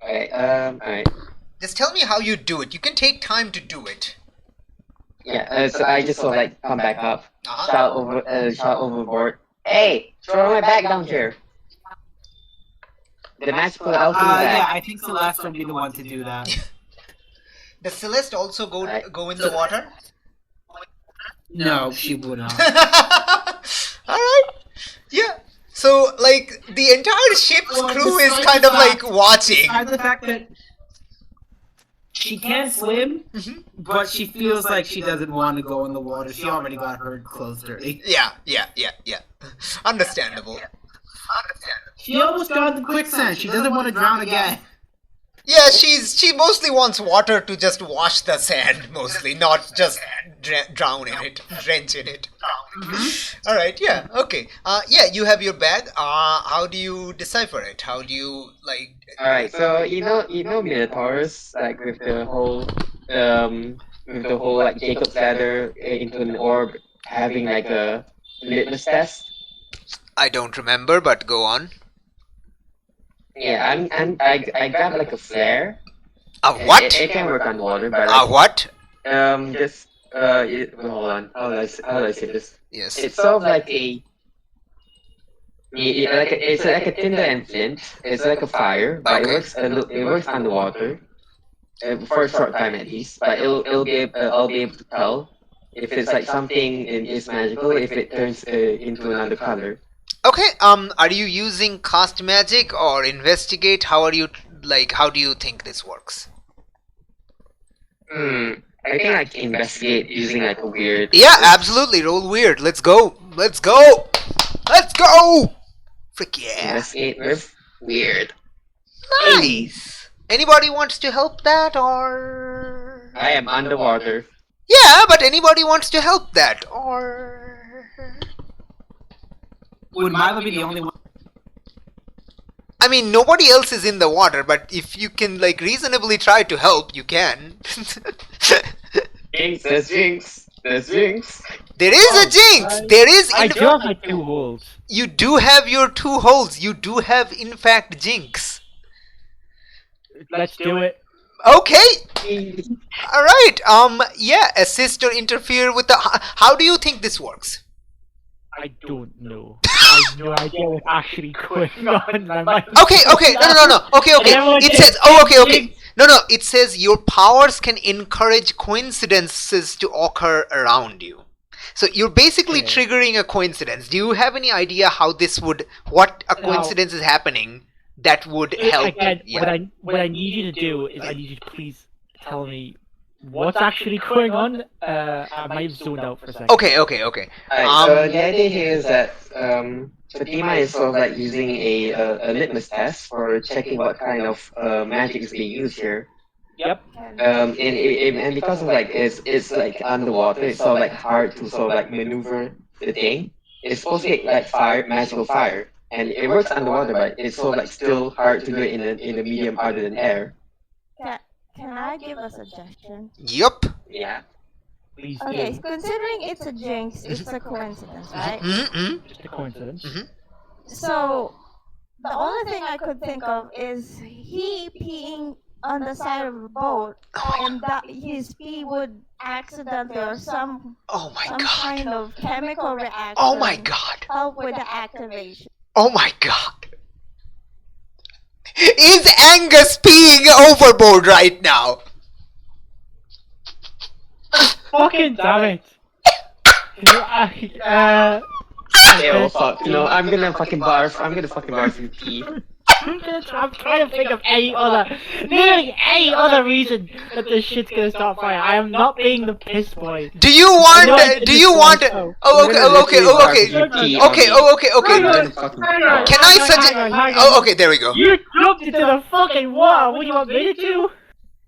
that. Alright. Just tell me how you do it. You can take time to do it. Yeah. So I just sort of like come back up, Uh-huh. shout overboard. Hey, throw my bag down here. The magical alchemy bag. Yeah, I think Celeste would be the one to do that. Does Celeste also go in the water? No, she would not. Alright. Yeah. So, like, the entire ship's crew is kind of like watching. Besides the fact that She can swim, Mhm. but she feels like she doesn't want to go in the water. She already got her clothes dirty. Yeah. Understandable. She almost got in the quicksand. She doesn't want to drown again. Yeah, she mostly wants water to just wash the sand, mostly, not just drown in it, drench in it. All right, yeah, okay. Yeah, you have your bag. How do you decipher it? How do you like? Alright, so you know Minotaurs, like with the whole like Jacob's ladder into an orb, having like a litmus test. I don't remember, but go on. Yeah, I got like a flare. A It, what? it can work on water, but A like what? just hold on. How do I say this? Yes. It's sort of like it's like a tinder and flint. It's like a fire, but it works underwater for a short time at least. But I'll be able to tell if it's like something is magical if it turns into another color. Okay. Are you using cast magic or investigate? How are you like? How do you think this works? I think I can investigate using like a weird. Yeah, absolutely. Roll weird. Let's go. Let's go. Let's go. Frick yeah. Investigate with weird. Nice. Anybody wants to help that or? I am underwater. Yeah, but anybody wants to help that or? Would Milo be the only one? I mean, nobody else is in the water, but if you can like reasonably try to help, you can. Jinx, there's Jinx. There's Jinx. There is a jinx. There is. I do have like 2 holes. You do have your 2 holes. You do have, in fact, jinx. Let's do it. Okay. All right. Yeah. Assist or interfere with the. How do you think this works? I don't know. I have no idea what's actually going on. Okay. No. Okay. It says. Oh, okay. No. It says your powers can encourage coincidences to occur around you. So you're basically triggering a coincidence. Do you have any idea how this would, what a coincidence is happening that would help? Again, Yeah. what I need you to do is I need you to please tell me what's actually going on. I might have zoned out for a second. Okay. Alright, so the idea here is that Fatima is sort of like using a litmus test for checking what kind of magic is being used here. Yep. And because of like it's like underwater, it's sort of like hard to sort of like maneuver the thing. It's supposed to be like magical fire, and it works underwater, but it's sort of like still hard to do it in a medium other than air. Can I give a suggestion? Yup. Yeah. Please Okay, do. considering it's a jinx, it's a coincidence, right? Mm-hmm. Just a coincidence. So, the only thing I could think of is he peeing on the side of the boat, and that his pee would accidentally or some Oh my god. kind of chemical reaction Oh my god. help with the activation. Oh my god. Is Angus peeing overboard right now? Fucking damn it! Oh fuck! No, I'm gonna fucking barf. I'm gonna fucking barf and pee. I'm trying to think of literally any other reason that this shit's gonna start fire. I am not being the piss boy. Do you want? Okay. Can I suggest? Oh, okay. There we go. You jumped into the fucking water. What do you want me to do?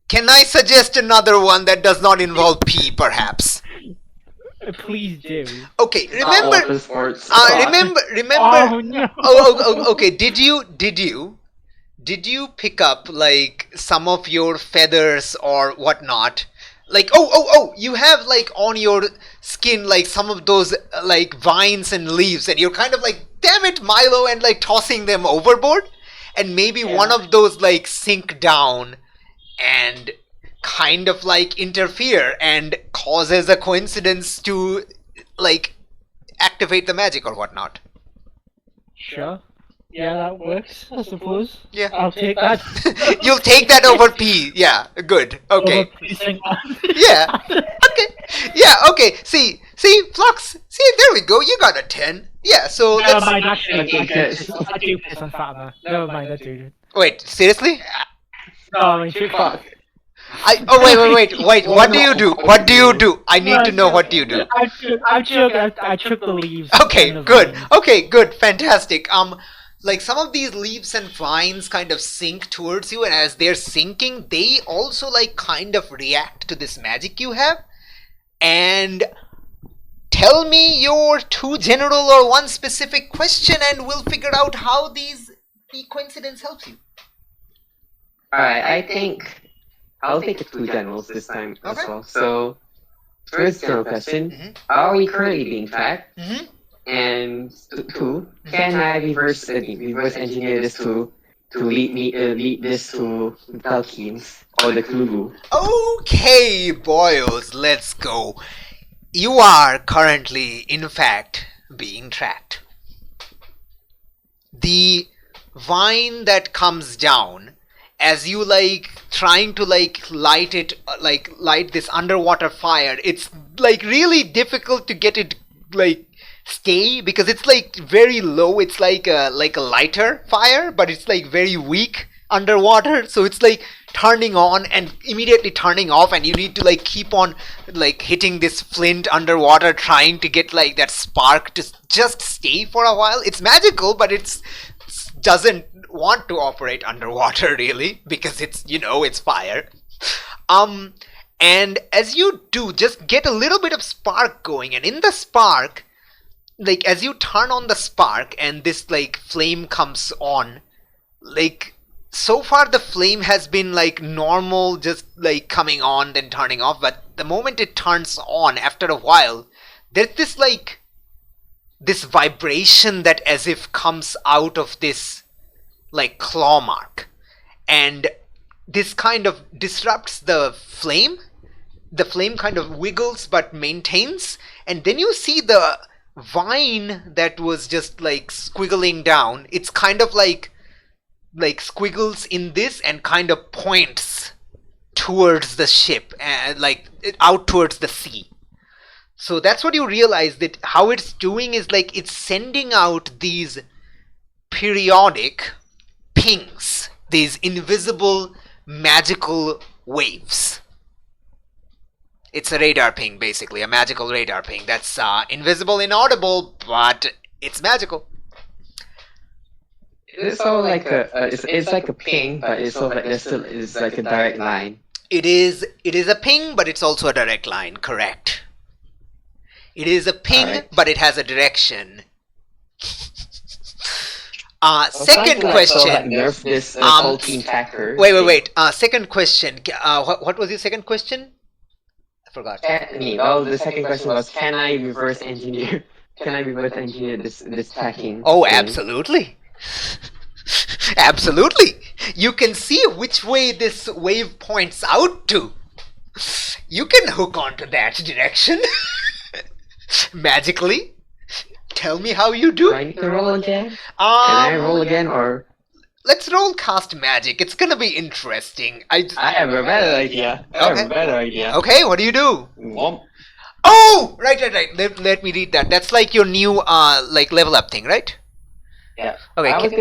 Can I suggest another one that does not involve pee, perhaps? Please do. Okay. Remember. Water sports. Remember. Oh no. Okay. Did you pick up like some of your feathers or whatnot? Like you have like on your skin like some of those like vines and leaves, and you're kind of like, damn it, Milo, and like tossing them overboard, and maybe one of those like sink down and kind of like interfere and causes a coincidence to like activate the magic or whatnot. Sure. Yeah, that works, I suppose. Yeah. I'll take that. You'll take that over P. Yeah, good. Okay. Over piecing on. Yeah. Okay. Yeah, okay. See, Flux. See, there we go. You got a 10. Yeah, so Never let's... mind, actually. Okay, I do piss on Fatima. Never mind, I do. Wait, seriously? No, I mean, Fuck. Wait. What do you do? What do you do? I need to know what you do. I took the leaves. Okay, and the good. vines. Okay, good. Fantastic. Like some of these leaves and vines kind of sink towards you, and as they're sinking, they also like kind of react to this magic you have. And tell me your two general or one specific question, and we'll figure out how the coincidence helps you. Alright, I think I'll take the two generals this time as Okay. well. So, first general question: Mhm. Are we currently being tracked? Mm-hmm. And two, can I reverse engineer this to lead this to Telkhines or the Kulu? Okay, boys, let's go. You are currently, in fact, being tracked. The vine that comes down, as you like trying to like light this underwater fire, it's like really difficult to get it like stay because it's like very low. It's like a lighter fire, but it's like very weak underwater, so it's like turning on and immediately turning off, and you need to like keep on like hitting this flint underwater trying to get like that spark to just stay for a while. It's magical, but it's doesn't want to operate underwater really because it's it's fire. And as you do, just get a little bit of spark going, and in the spark, like as you turn on the spark and this like flame comes on, like so far the flame has been like normal, just like coming on then turning off, but the moment it turns on after a while, there's this vibration that as if comes out of this like claw mark, and this kind of disrupts the flame. The flame kind of wiggles but maintains, and then you see the vine that was just like squiggling down, it's kind of like squiggles in this and kind of points towards the ship and like out towards the sea. So that's what you realize, that how it's doing is like it's sending out these periodic pings, these invisible magical waves. It's a radar ping, basically, a magical radar ping that's invisible, inaudible, but it's magical. It's all like it's like a ping, but it's all like it's like a direct line. It is a ping, but it's also a direct line, correct. It is a ping, Alright. but it has a direction. I was trying Second to, like, sort of, question. like, nerf this team factor. Wait. Second question. What was your second question? I forgot. Well, the second question was, can I reverse engineer? Can I reverse engineer this tracking? Oh, thing? absolutely. Absolutely. You can see which way this wave points out to. You can hook onto that direction. Magically. Tell me how you do. Do I need to roll again? Can I roll again, or Let's roll cast magic. It's gonna be interesting. I have a better idea. Okay, what do you do? Womp. Oh, right. Let me read that. That's like your new like level up thing, right? Yeah. Okay. I was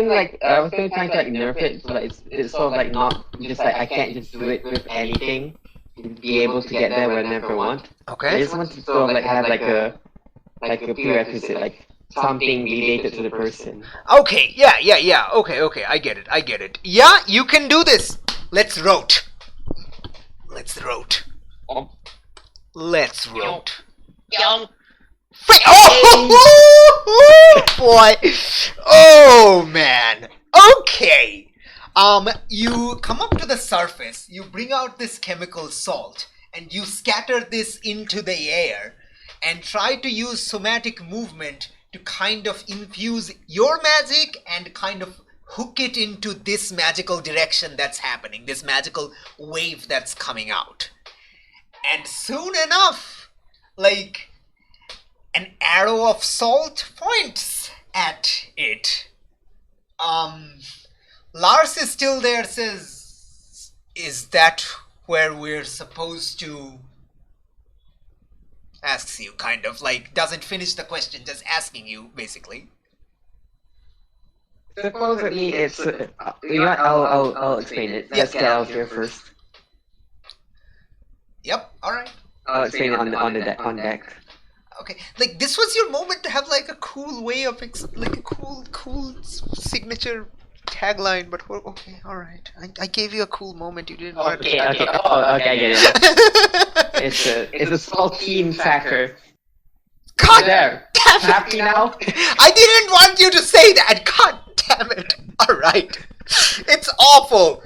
gonna try to like nerf it, so like it's sort of like not just like I can't just do it with anything. To be able to get there whenever I want. I Okay. just want to sort of like have like a prerequisite, like something related to the person. Okay. Yeah. Okay. I get it. Yeah, you can do this. Let's rote. Oh. Let's rote. Young. Oh boy. Oh man. Okay. You come up to the surface, you bring out this chemical salt, and you scatter this into the air and try to use somatic movement to kind of infuse your magic and kind of hook it into this magical direction that's happening, this magical wave that's coming out. And soon enough, like an arrow of salt points at it. Lars is still there, says, is that where we're supposed to? Asks you, kind of, like, doesn't finish the question, just asking you, basically. Supposedly it's you know what, I'll explain it. Let's get out here first. Yep. All right. Train on deck. Okay. Like this was your moment to have like a cool way of like a cool signature tagline. But okay. All right. I gave you a cool moment. You didn't want Okay, to. okay. Oh, okay, I get it. It's a small team factor. God There. damn it. Happy now? I didn't want you to say that. God damn it. All right. It's awful.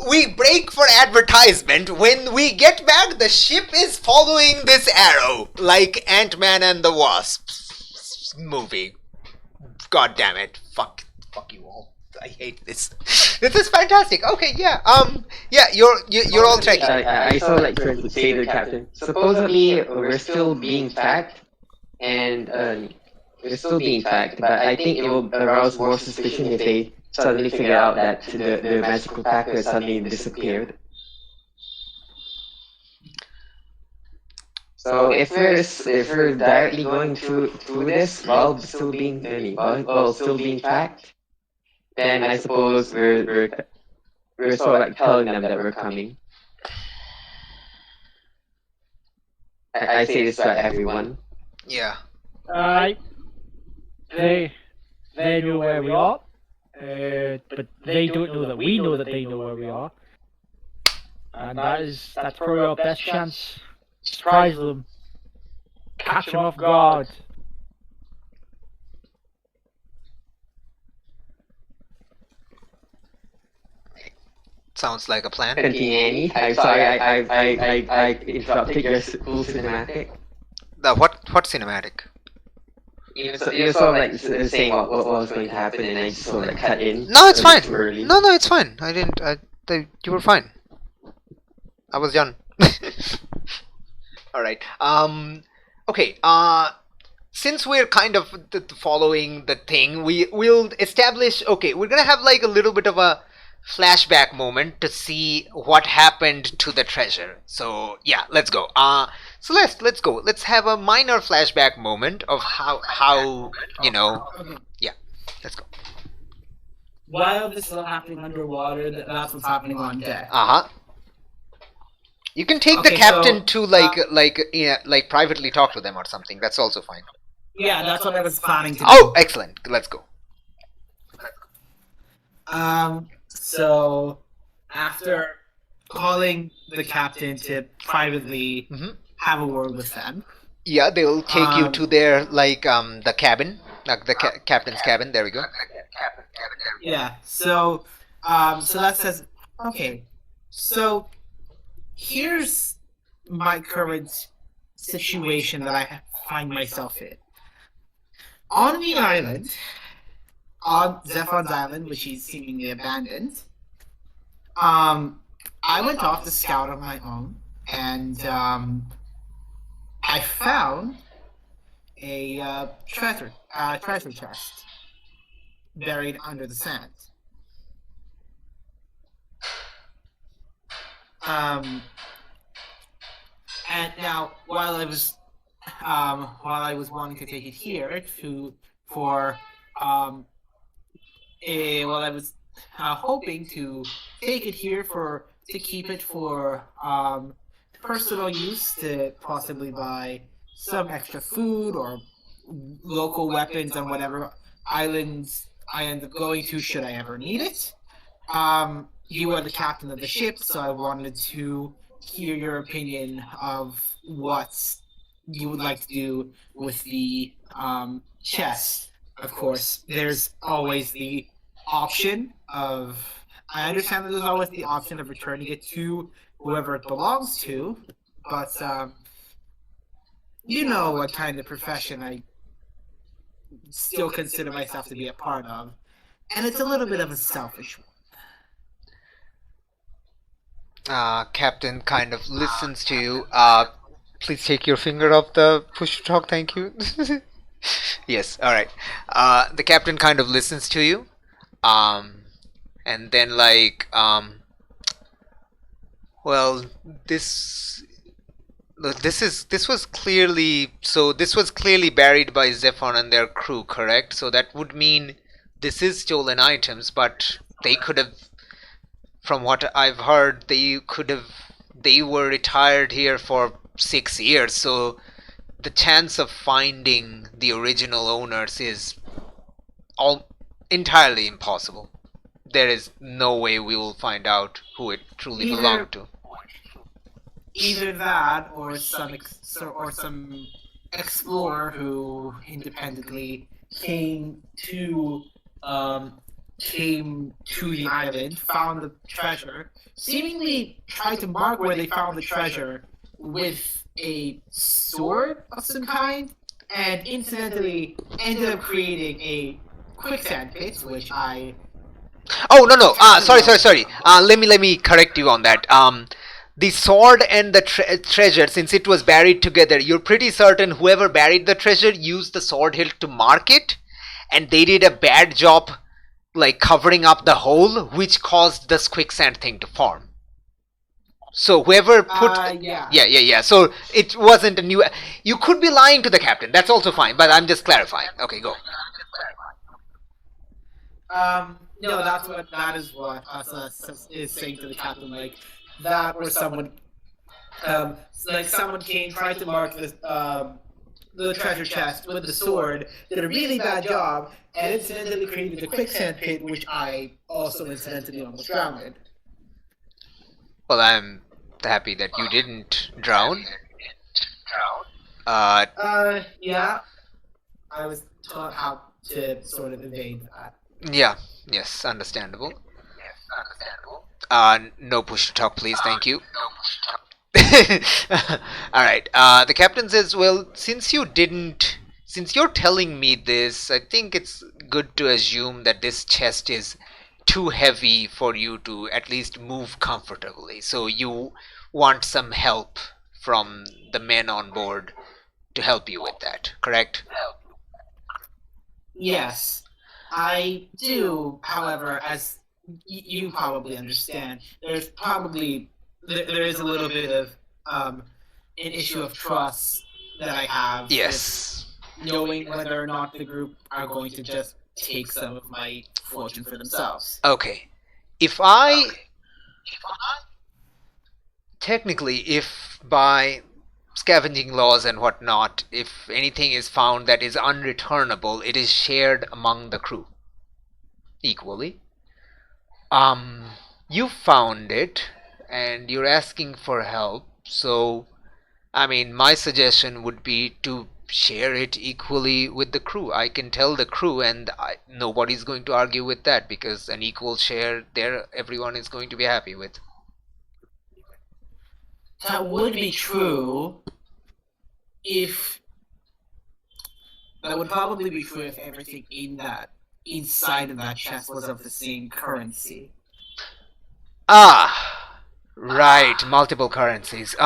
We break for advertisement. When we get back, the ship is following this arrow like Ant-Man and the Wasp movie. God damn it. Fuck you all. I hate this. This is fantastic. Okay, yeah. Yeah, you're all trekking. I still like to say to the captain. Supposedly, we're still being tracked, and we're still being tracked, but I think it will arouse more suspicion if they suddenly figure out that the magical tracker suddenly disappeared. So if we're directly going through this while still being tracked, then I suppose we're sort of like telling them that we're coming. I say this to everyone. Yeah. They know where we are, but they don't know that we know that they know where we are, and that's probably our best chance. Surprise them, catch them off guard. Sounds like a plan. Continue, Annie. I'm sorry, I interrupted your cool cinematic. What cinematic? You were sort of like saying what was going to happen, and I just sort of like cut in. No, it's a bit fine. too early. No, it's fine. I didn't. You were fine. I was done. All right. Okay. Since we're kind of following the thing, we'll establish. Okay, we're gonna have like a little bit of a flashback moment to see what happened to the treasure. So yeah, let's go. Celeste, let's go. Let's have a minor flashback moment of how yeah, let's go. While this is all happening underwater, that's what's happening on deck. You can take Okay, the captain so, to like privately talk to them or something. That's also fine. Yeah, that's what I was planning to do. Oh, excellent. Let's go. So after calling the captain to privately have a word with them. Yeah, they'll take you to their the cabin, like the captain's cabin. There we go. Yeah. So that says, okay. So here's my current situation that I find myself in. On the island, on Zephon's island, which he's seemingly abandoned, I went off to scout on my own, and I found a treasure chest buried under the sand. And now, while I was wanting to take it here I was hoping to take it here to keep it for personal use, to possibly buy some extra food or local weapons on whatever islands I end up going to should I ever need it. You are the captain of the ship, so I wanted to hear your opinion of what you would like to do with the chest. Of course, there's always the option of... I understand that there's always the option of returning it to whoever it belongs to, but you know what kind of profession I still consider myself to be a part of, and it's a little bit of a selfish one. Captain kind of listens to you. Please take your finger off the push to talk. Thank you. Yes. All right. The captain kind of listens to you, and then well, this was clearly buried by Zephon and their crew, correct? So that would mean this is stolen items, but they could have, from what I've heard, they could have they were retired here for 6 years, so the chance of finding the original owners is all entirely impossible. There is no way we will find out who it truly belonged to. Either that, or some explorer who independently came to the island, found the treasure, seemingly tried to mark where they found the treasure with a sword of some kind, and incidentally ended up creating a quicksand pit, which I Oh no. Sorry. Let me correct you on that. The sword and the treasure, since it was buried together, you're pretty certain whoever buried the treasure used the sword hilt to mark it, and they did a bad job, like covering up the hole, which caused this quicksand thing to form. So whoever put yeah. So it wasn't a new. You could be lying to the captain. That's also fine. But I'm just clarifying. Okay, go. No, that is what Asa is saying to the captain, like that, or someone, like someone came, tried to mark the treasure chest with the sword, did a really bad job, and incidentally created the quicksand pit, which I also incidentally almost drowned. Well, I'm happy that you didn't drown. Yeah, I was taught how to sort of evade that. Yeah. Yes. Understandable. No push to talk, please. Thank you. Alright, the captain says, well, since you're telling me this, I think it's good to assume that this chest is too heavy for you to at least move comfortably. So you want some help from the men on board to help you with that, correct? Yes, I do. However, as you probably understand, there is a little bit of an issue of trust that I have. Yes. Knowing whether or not the group are going to just take some of my fortune for themselves. Okay. Technically, if by scavenging laws and whatnot, if anything is found that is unreturnable, it is shared among the crew equally. You found it and you're asking for help, so I mean, my suggestion would be to share it equally with the crew. I can tell the crew, and nobody's going to argue with that, because an equal share there, everyone is going to be happy with. That would be true if that would probably be true if everything inside of that chest was of the same currency. Ah, right, multiple currencies.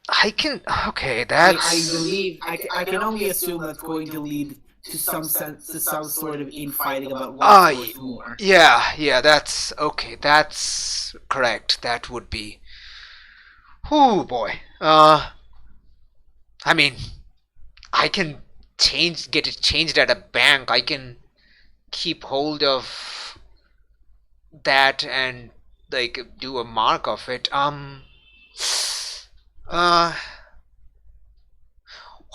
I can. Okay, that's. I believe I can only assume that's going to lead to some sort of infighting about what's worth more. Yeah, that's okay. That's correct. That would be. Oh boy. I mean, I can get it changed at a bank. I can keep hold of that and like do a mark of it.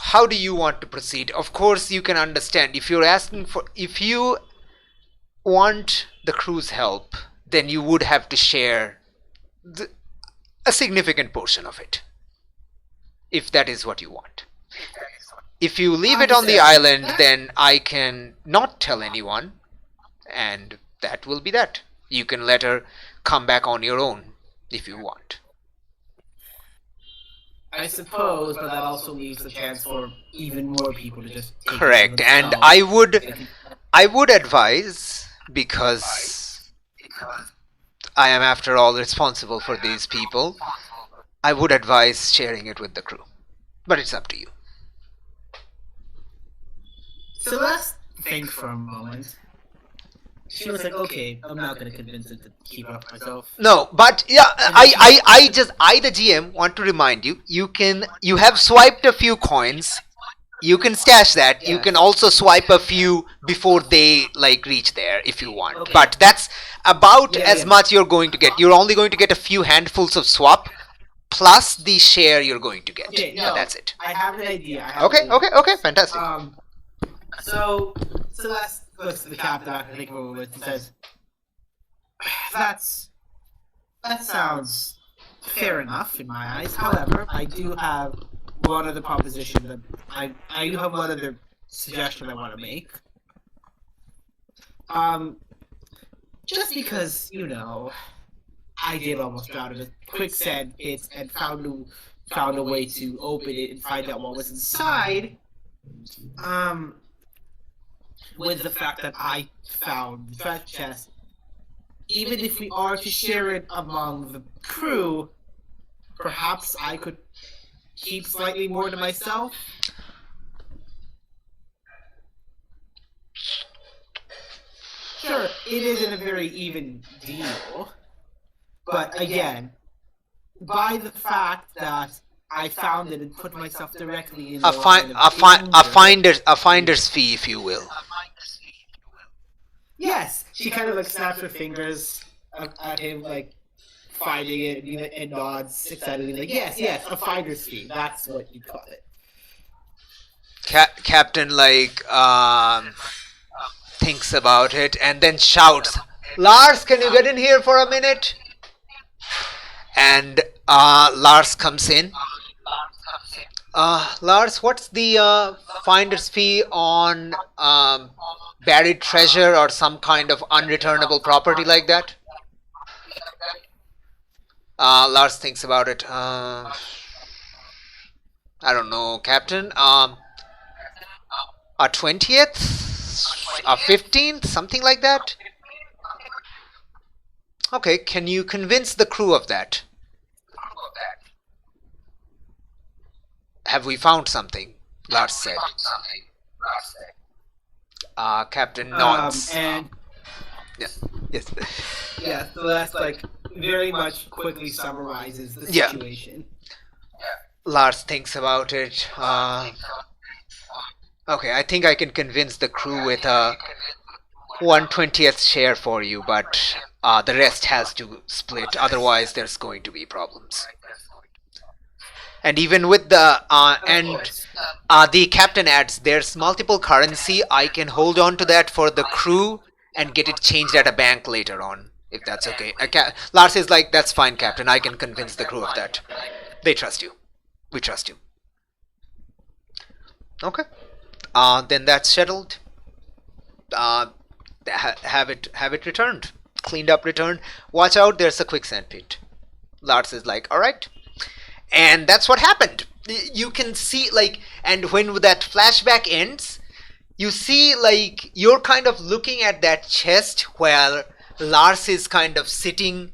How do you want to proceed? Of course, you can understand if you want the crew's help, then you would have to share a significant portion of it, if that is what you want. If you leave it on the island, then I can not tell anyone, and that will be that. You can let her come back on your own if you want. I suppose, but that also leaves the chance for even more people to just take Correct, it and themselves. I would advise, because I am after all responsible for these people, I would advise sharing it with the crew. But it's up to you. So let's think for a moment. She was like, okay, I'm not going to convince her to keep up myself. No, but yeah, I the GM want to remind you, you have swiped a few coins You can stash that. You Yes. can also swipe a few before they like reach there if you want. Okay. But that's about Yeah, as yeah. much you're going to get. You're only going to get a few handfuls of swap plus the share you're going to get. Okay, no. That's it. I have an idea. Okay, fantastic. So Celeste looks at the captain after thinking for a moment and says, that sounds fair enough in my eyes. However, I do have one other proposition that I do have one other suggestion I want to make. Just because, you know, I did almost drown in a quicksand pit and found a way to open it and find out what was inside. With the fact that I found the treasure chest, even if we are to share it among the crew, perhaps I could keep slightly more to myself. Sure, it isn't a very even deal, but again, by the fact that I found it and put myself directly in the line of danger. A finder's fee, if you will. Yes, she kind of like snaps her fingers at him, like finding it, and nods excitedly, like yes, a finder's fee. That's what you call it. Captain thinks about it and then shouts, "Lars, can you get in here for a minute?" And Lars comes in. Lars, what's the finder's fee on buried treasure or some kind of unreturnable property like that? Lars thinks about it. I don't know, Captain. A 20th? A 15th? Something like that? Okay, can you convince the crew of that? Have we found something? Lars said. Captain nods. And Yes. yeah, so that's like very much quickly summarizes the Yeah. situation. Lars thinks about it. Okay, I think I can convince the crew with a 1/20th share for you, but the rest has to split. Otherwise, there's going to be problems. And even with the the captain adds, there's multiple currency. I can hold on to that for the crew and get it changed at a bank later on, if that's okay. Lars is like, that's fine, Captain. I can convince the crew of that. They trust you. We trust you. Okay. Then that's settled. Have it returned, cleaned up, returned. Watch out, there's a quicksand pit. Lars is like, all right. And that's what happened. You can see, like, and when that flashback ends, you see, like, you're kind of looking at that chest where Lars is kind of sitting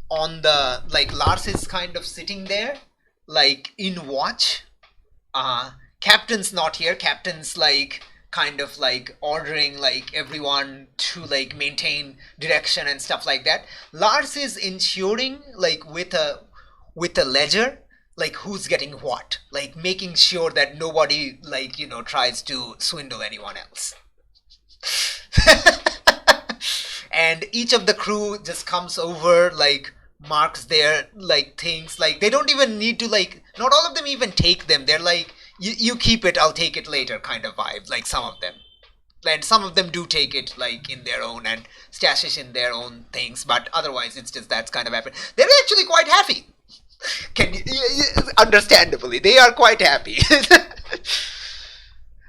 on the, like, Lars is kind of sitting there, like, in watch. Captain's not here. Captain's, like, kind of, like, ordering, like, everyone to, like, maintain direction and stuff like that. Lars is ensuring, like, with a ledger, like, who's getting what, like, making sure that nobody, like, you know, tries to swindle anyone else. And each of the crew just comes over, like, marks their, like, things, like, they don't even need to, like, not all of them even take them. They're like, you keep it, I'll take it later kind of vibe, like, some of them. And some of them do take it, like, in their own and stash it in their own things, but otherwise it's just that's kind of happened. They're actually quite happy. Understandably, they are quite happy.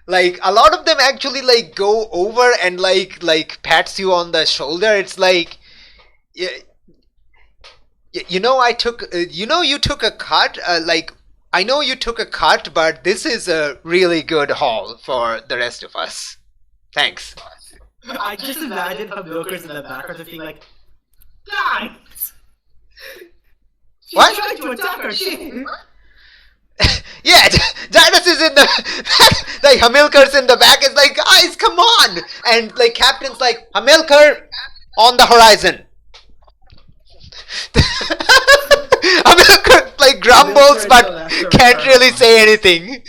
Like, a lot of them actually, like, go over and, like pats you on the shoulder. It's like, you know, you took a cut, like, I know you took a cut, but this is a really good haul for the rest of us. Thanks. I just imagine how milkers in the background just being like, nice! She's What? trying to attack our ship! Yeah, Janus is in the like, Hamilkar's in the back. Is like, guys, come on! And, like, Captain's like, Hamilkar on the horizon. Hamilkar, like, grumbles but can't really say anything.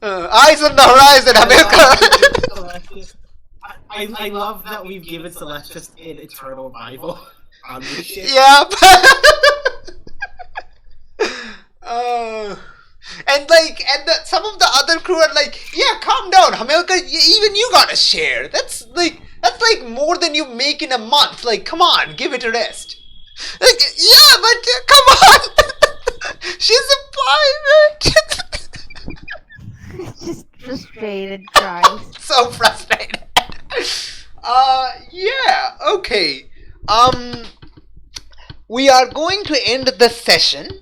Eyes on the horizon, Hamilcar. I love that we've given Celestis an eternal rival on this ship. Yep. Some of the other crew are like, yeah, calm down, Hamilcar. Even you gotta share. That's like more than you make in a month. Like, come on, give it a rest. Like, yeah, but come on. She's a pirate. Just frustrated cries. So frustrated. Yeah, okay. We are going to end the session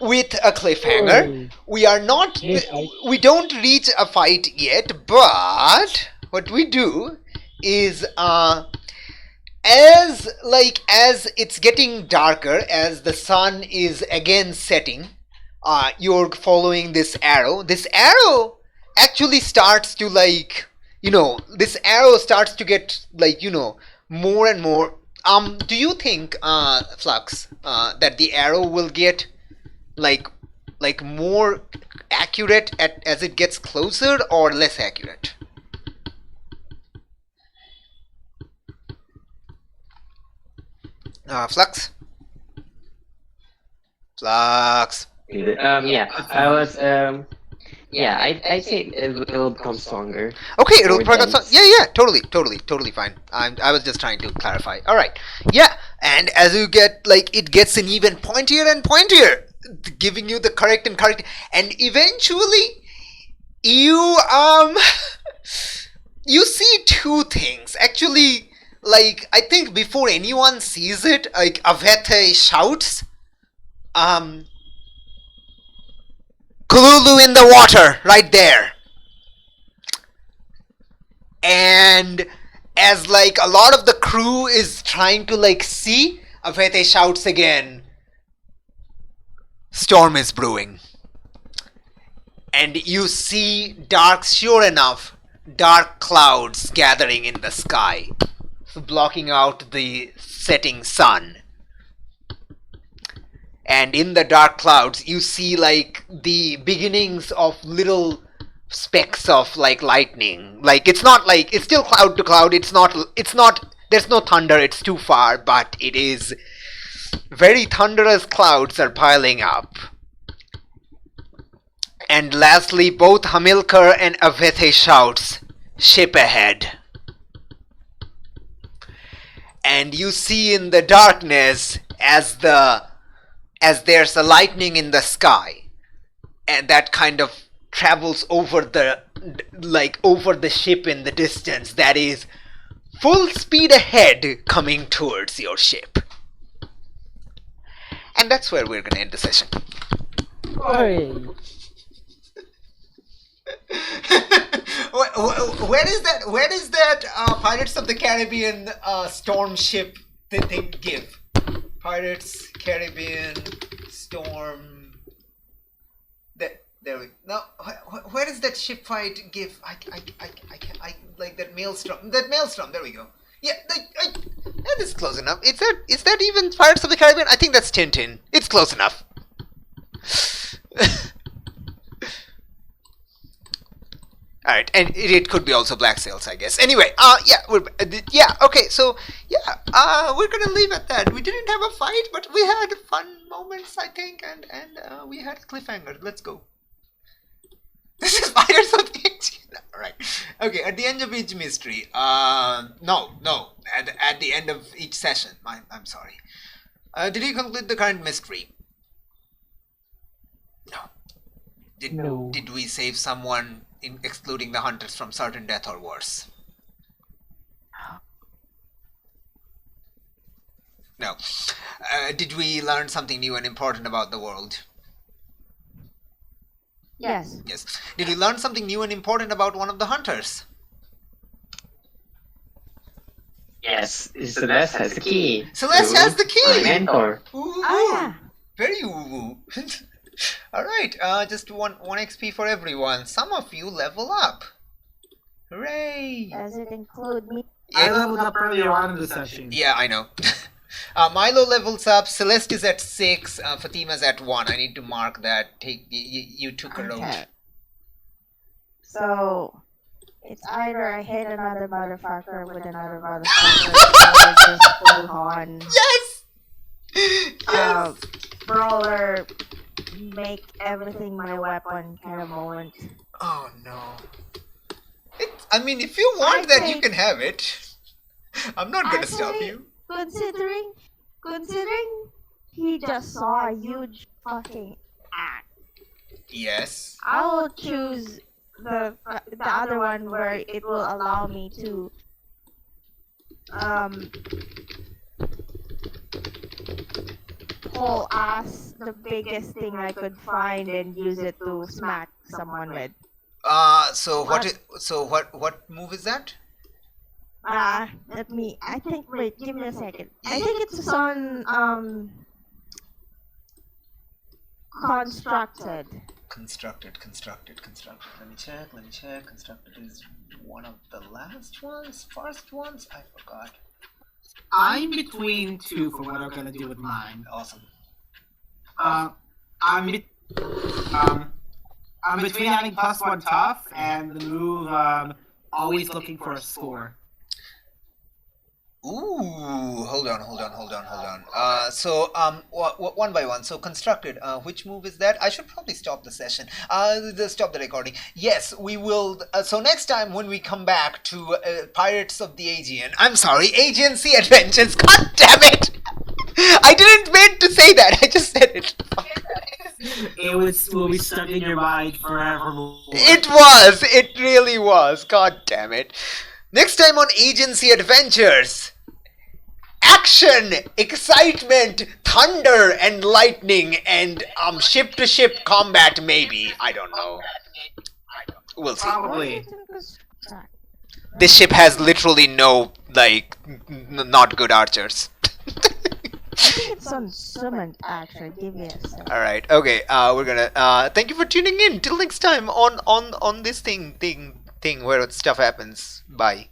with a cliffhanger. We are not, we don't reach a fight yet, but what we do is, as it's getting darker, as the sun is again setting, you're following this arrow. This arrow actually starts to this arrow starts to get more and more. Do you think, Flux, that the arrow will get more accurate as it gets closer, or less accurate? Flux? Flux. Yeah, I was, yeah, I'd say it'll become stronger. Okay, it'll More probably dense. yeah, totally fine. I was just trying to clarify. All right, yeah, and as you get it gets an even pointier and pointier, giving you the correct, and eventually you you see two things. Actually, I think before anyone sees it, Avete shouts, Kululu in the water, right there. And as a lot of the crew is trying to see, Avete shouts again, storm is brewing. And you see sure enough, dark clouds gathering in the sky, blocking out the setting sun. And in the dark clouds, you see the beginnings of little specks of lightning. It's not it's still cloud to cloud. It's not, there's no thunder, it's too far, but it is very thunderous clouds are piling up. And lastly, both Hamilcar and Avete shouts, ship ahead. And you see in the darkness as there's a lightning in the sky, and that kind of travels over the ship in the distance, that is full speed ahead coming towards your ship. And that's where we're gonna end the session. Where is that Pirates of the Caribbean storm ship that they give? Pirates Caribbean Storm. There we no. Where is that ship fight give? I that maelstrom. That maelstrom. There we go. Yeah, that is close enough. Is that even Pirates of the Caribbean? I think that's Tintin. It's close enough. All right, and it could be also Black Sails, I guess. Anyway, okay, so we're gonna leave at that. We didn't have a fight, but we had fun moments, I think, and we had a cliffhanger. Let's go. This is Pirates of the Aegean. All right, okay. At the end of each mystery, no, at the end of each session. I'm sorry. Did you conclude the current mystery? No. No. Did we save someone, excluding the hunters, from certain death or worse? No. Did we learn something new and important about the world? Yes. Yes. Did we learn something new and important about one of the hunters? Yes, Celeste has the key. Celeste has the key! My mentor. Ooh, Oh yeah. very woo-woo. Alright, just one XP for everyone. Some of you level up. Hooray! Does it include me? I leveled up earlier on in the session. Yeah, I know. Milo levels up. Celeste is at 6. Fatima's at 1. I need to mark that. You took a road. Okay. So it's either I hit another motherfucker with another motherfucker, or just full on Yes. Yes. brawler, make everything my weapon kind of moment. Oh no. I mean, if you want that, you can have it. I'm not gonna stop Actually, you. Considering he just saw a huge fucking axe, Yes. I will choose the other one where it will allow me to pull ass the biggest thing I could find and use it to smack someone with. So what move is that? Wait, give me a second. I think it's on constructed. Constructed. Let me check. Constructed is one of the last ones, first ones. I forgot. I'm between two for what I'm gonna do with mine. Awesome. I'm between having +1 tough and the move always looking for a score. Ooh, hold on. So one by one. So constructed. Which move is that? I should probably stop the session. Stop the recording. Yes, we will. So next time when we come back to Pirates of the Aegean, Aegean Sea Adventures. God damn it! I didn't mean to say that. I just said it. Will be stuck in your mind forevermore. It really was. God damn it. Next time on Aegean Sea Adventures. Action, excitement, thunder and lightning, and ship to ship combat maybe. I don't know. We'll see. Probably. This ship has literally no not good archers. I think it's on Summon actually. Give me a second. Alright, okay, we're gonna thank you for tuning in. Till next time on this thing where stuff happens. Bye.